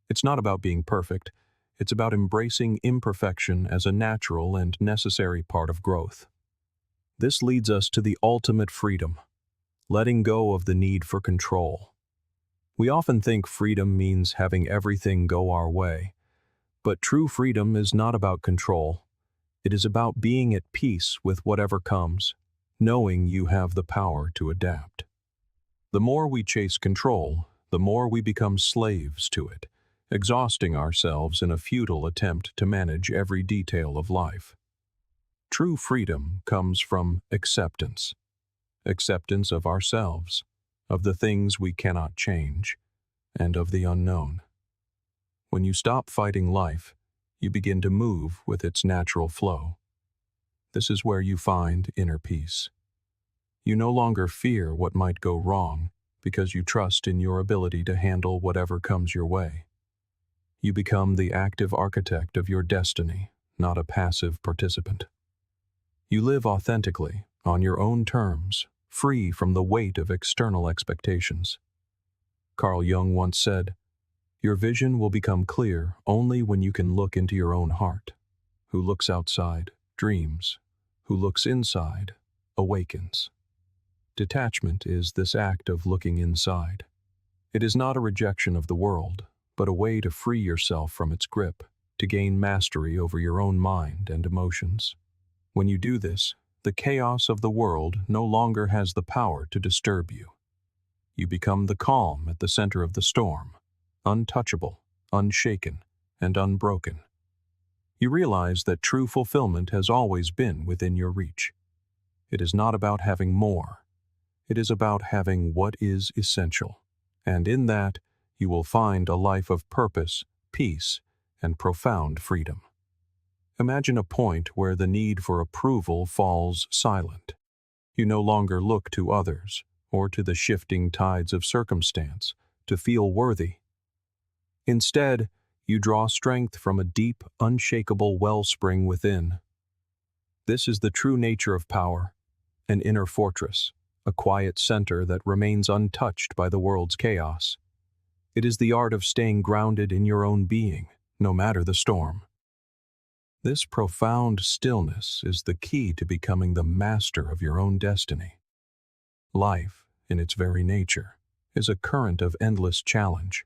It's not about being perfect, it's about embracing imperfection as a natural and necessary part of growth. This leads us to the ultimate freedom: letting go of the need for control. We often think freedom means having everything go our way, but true freedom is not about control. It is about being at peace with whatever comes, knowing you have the power to adapt. The more we chase control, the more we become slaves to it, exhausting ourselves in a futile attempt to manage every detail of life. True freedom comes from acceptance. Acceptance of ourselves, of the things we cannot change, and of the unknown. When you stop fighting life, you begin to move with its natural flow. This is where you find inner peace. You no longer fear what might go wrong because you trust in your ability to handle whatever comes your way. You become the active architect of your destiny, not a passive participant. You live authentically, on your own terms, free from the weight of external expectations. Carl Jung once said, "Your vision will become clear only when you can look into your own heart. Who looks outside, dreams. Who looks inside, awakens." Detachment is this act of looking inside. It is not a rejection of the world, but a way to free yourself from its grip, to gain mastery over your own mind and emotions. When you do this, the chaos of the world no longer has the power to disturb you. You become the calm at the center of the storm, untouchable, unshaken, and unbroken. You realize that true fulfillment has always been within your reach. It is not about having more. It is about having what is essential. And in that, you will find a life of purpose, peace, and profound freedom. Imagine a point where the need for approval falls silent. You no longer look to others or to the shifting tides of circumstance to feel worthy. Instead, you draw strength from a deep, unshakable wellspring within. This is the true nature of power, an inner fortress, a quiet center that remains untouched by the world's chaos. It is the art of staying grounded in your own being, no matter the storm. This profound stillness is the key to becoming the master of your own destiny. Life, in its very nature, is a current of endless challenge.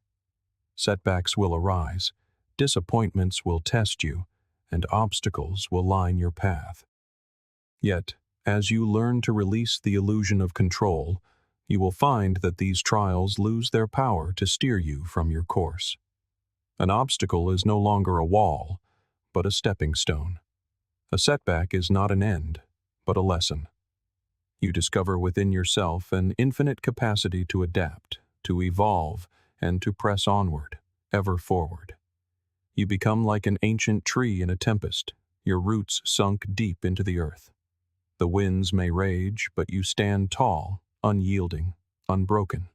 Setbacks will arise, disappointments will test you, and obstacles will line your path. Yet, as you learn to release the illusion of control, you will find that these trials lose their power to steer you from your course. An obstacle is no longer a wall, but a stepping stone. A setback is not an end, but a lesson. You discover within yourself an infinite capacity to adapt, to evolve, and to press onward, ever forward. You become like an ancient tree in a tempest, your roots sunk deep into the earth. The winds may rage, but you stand tall, unyielding, unbroken.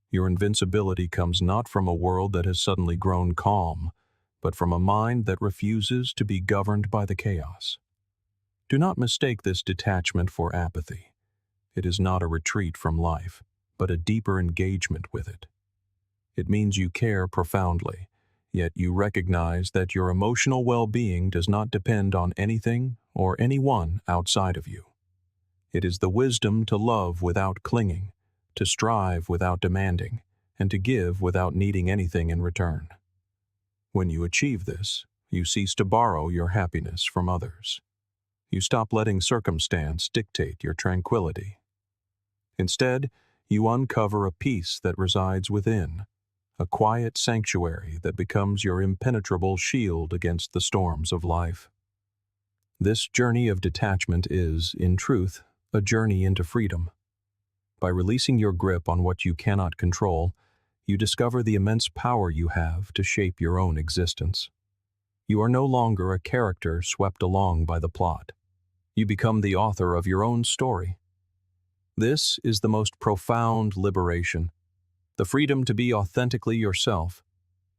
Your invincibility comes not from a world that has suddenly grown calm, but from a mind that refuses to be governed by the chaos. Do not mistake this detachment for apathy. It is not a retreat from life, but a deeper engagement with it. It means you care profoundly, yet you recognize that your emotional well-being does not depend on anything or anyone outside of you. It is the wisdom to love without clinging, to strive without demanding, and to give without needing anything in return. When you achieve this, you cease to borrow your happiness from others. You stop letting circumstance dictate your tranquility. Instead, you uncover a peace that resides within, a quiet sanctuary that becomes your impenetrable shield against the storms of life. This journey of detachment is, in truth, a journey into freedom. By releasing your grip on what you cannot control, you discover the immense power you have to shape your own existence. You are no longer a character swept along by the plot. You become the author of your own story. This is the most profound liberation, the freedom to be authentically yourself,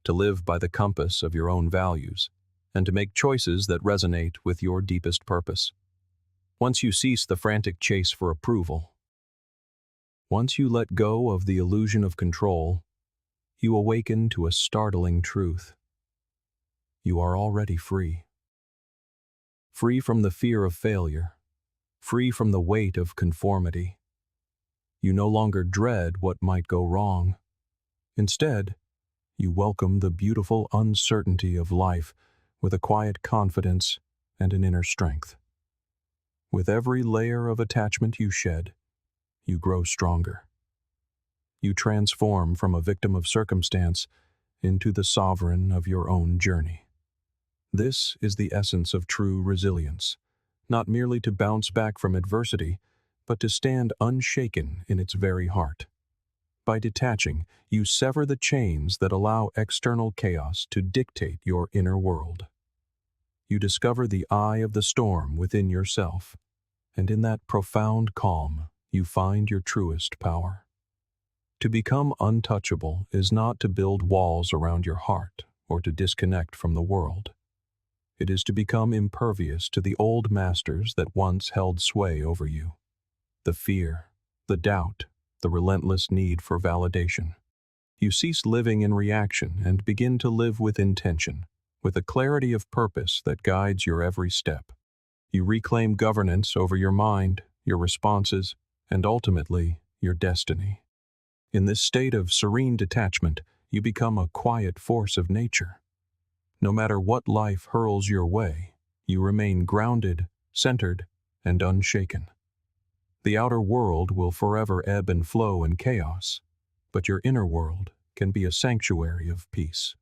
to live by the compass of your own values, and to make choices that resonate with your deepest purpose. Once you cease the frantic chase for approval, once you let go of the illusion of control, you awaken to a startling truth. You are already free. Free from the fear of failure, free from the weight of conformity. You no longer dread what might go wrong. Instead, you welcome the beautiful uncertainty of life with a quiet confidence and an inner strength. With every layer of attachment you shed, you grow stronger. You transform from a victim of circumstance into the sovereign of your own journey. This is the essence of true resilience, not merely to bounce back from adversity, but to stand unshaken in its very heart. By detaching, you sever the chains that allow external chaos to dictate your inner world. You discover the eye of the storm within yourself, and in that profound calm, you find your truest power. To become untouchable is not to build walls around your heart or to disconnect from the world. It is to become impervious to the old masters that once held sway over you. The fear, the doubt, the relentless need for validation. You cease living in reaction and begin to live with intention, with a clarity of purpose that guides your every step. You reclaim governance over your mind, your responses, and ultimately, your destiny. In this state of serene detachment, you become a quiet force of nature. No matter what life hurls your way, you remain grounded, centered, and unshaken. The outer world will forever ebb and flow in chaos, but your inner world can be a sanctuary of peace.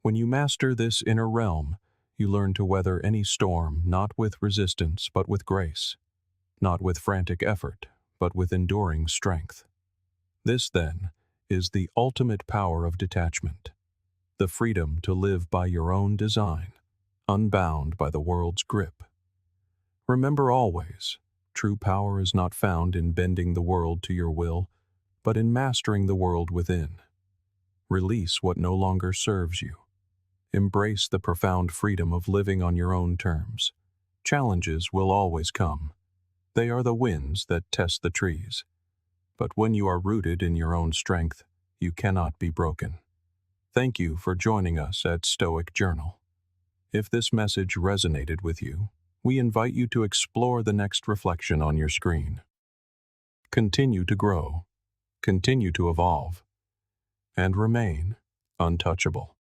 When you master this inner realm, you learn to weather any storm not with resistance but with grace, not with frantic effort but with enduring strength. This, then, is the ultimate power of detachment, the freedom to live by your own design, unbound by the world's grip. Remember always, true power is not found in bending the world to your will, but in mastering the world within. Release what no longer serves you. Embrace the profound freedom of living on your own terms. Challenges will always come. They are the winds that test the trees. But when you are rooted in your own strength, you cannot be broken. Thank you for joining us at Stoic Journal. If this message resonated with you, we invite you to explore the next reflection on your screen. Continue to grow, continue to evolve, and remain untouchable.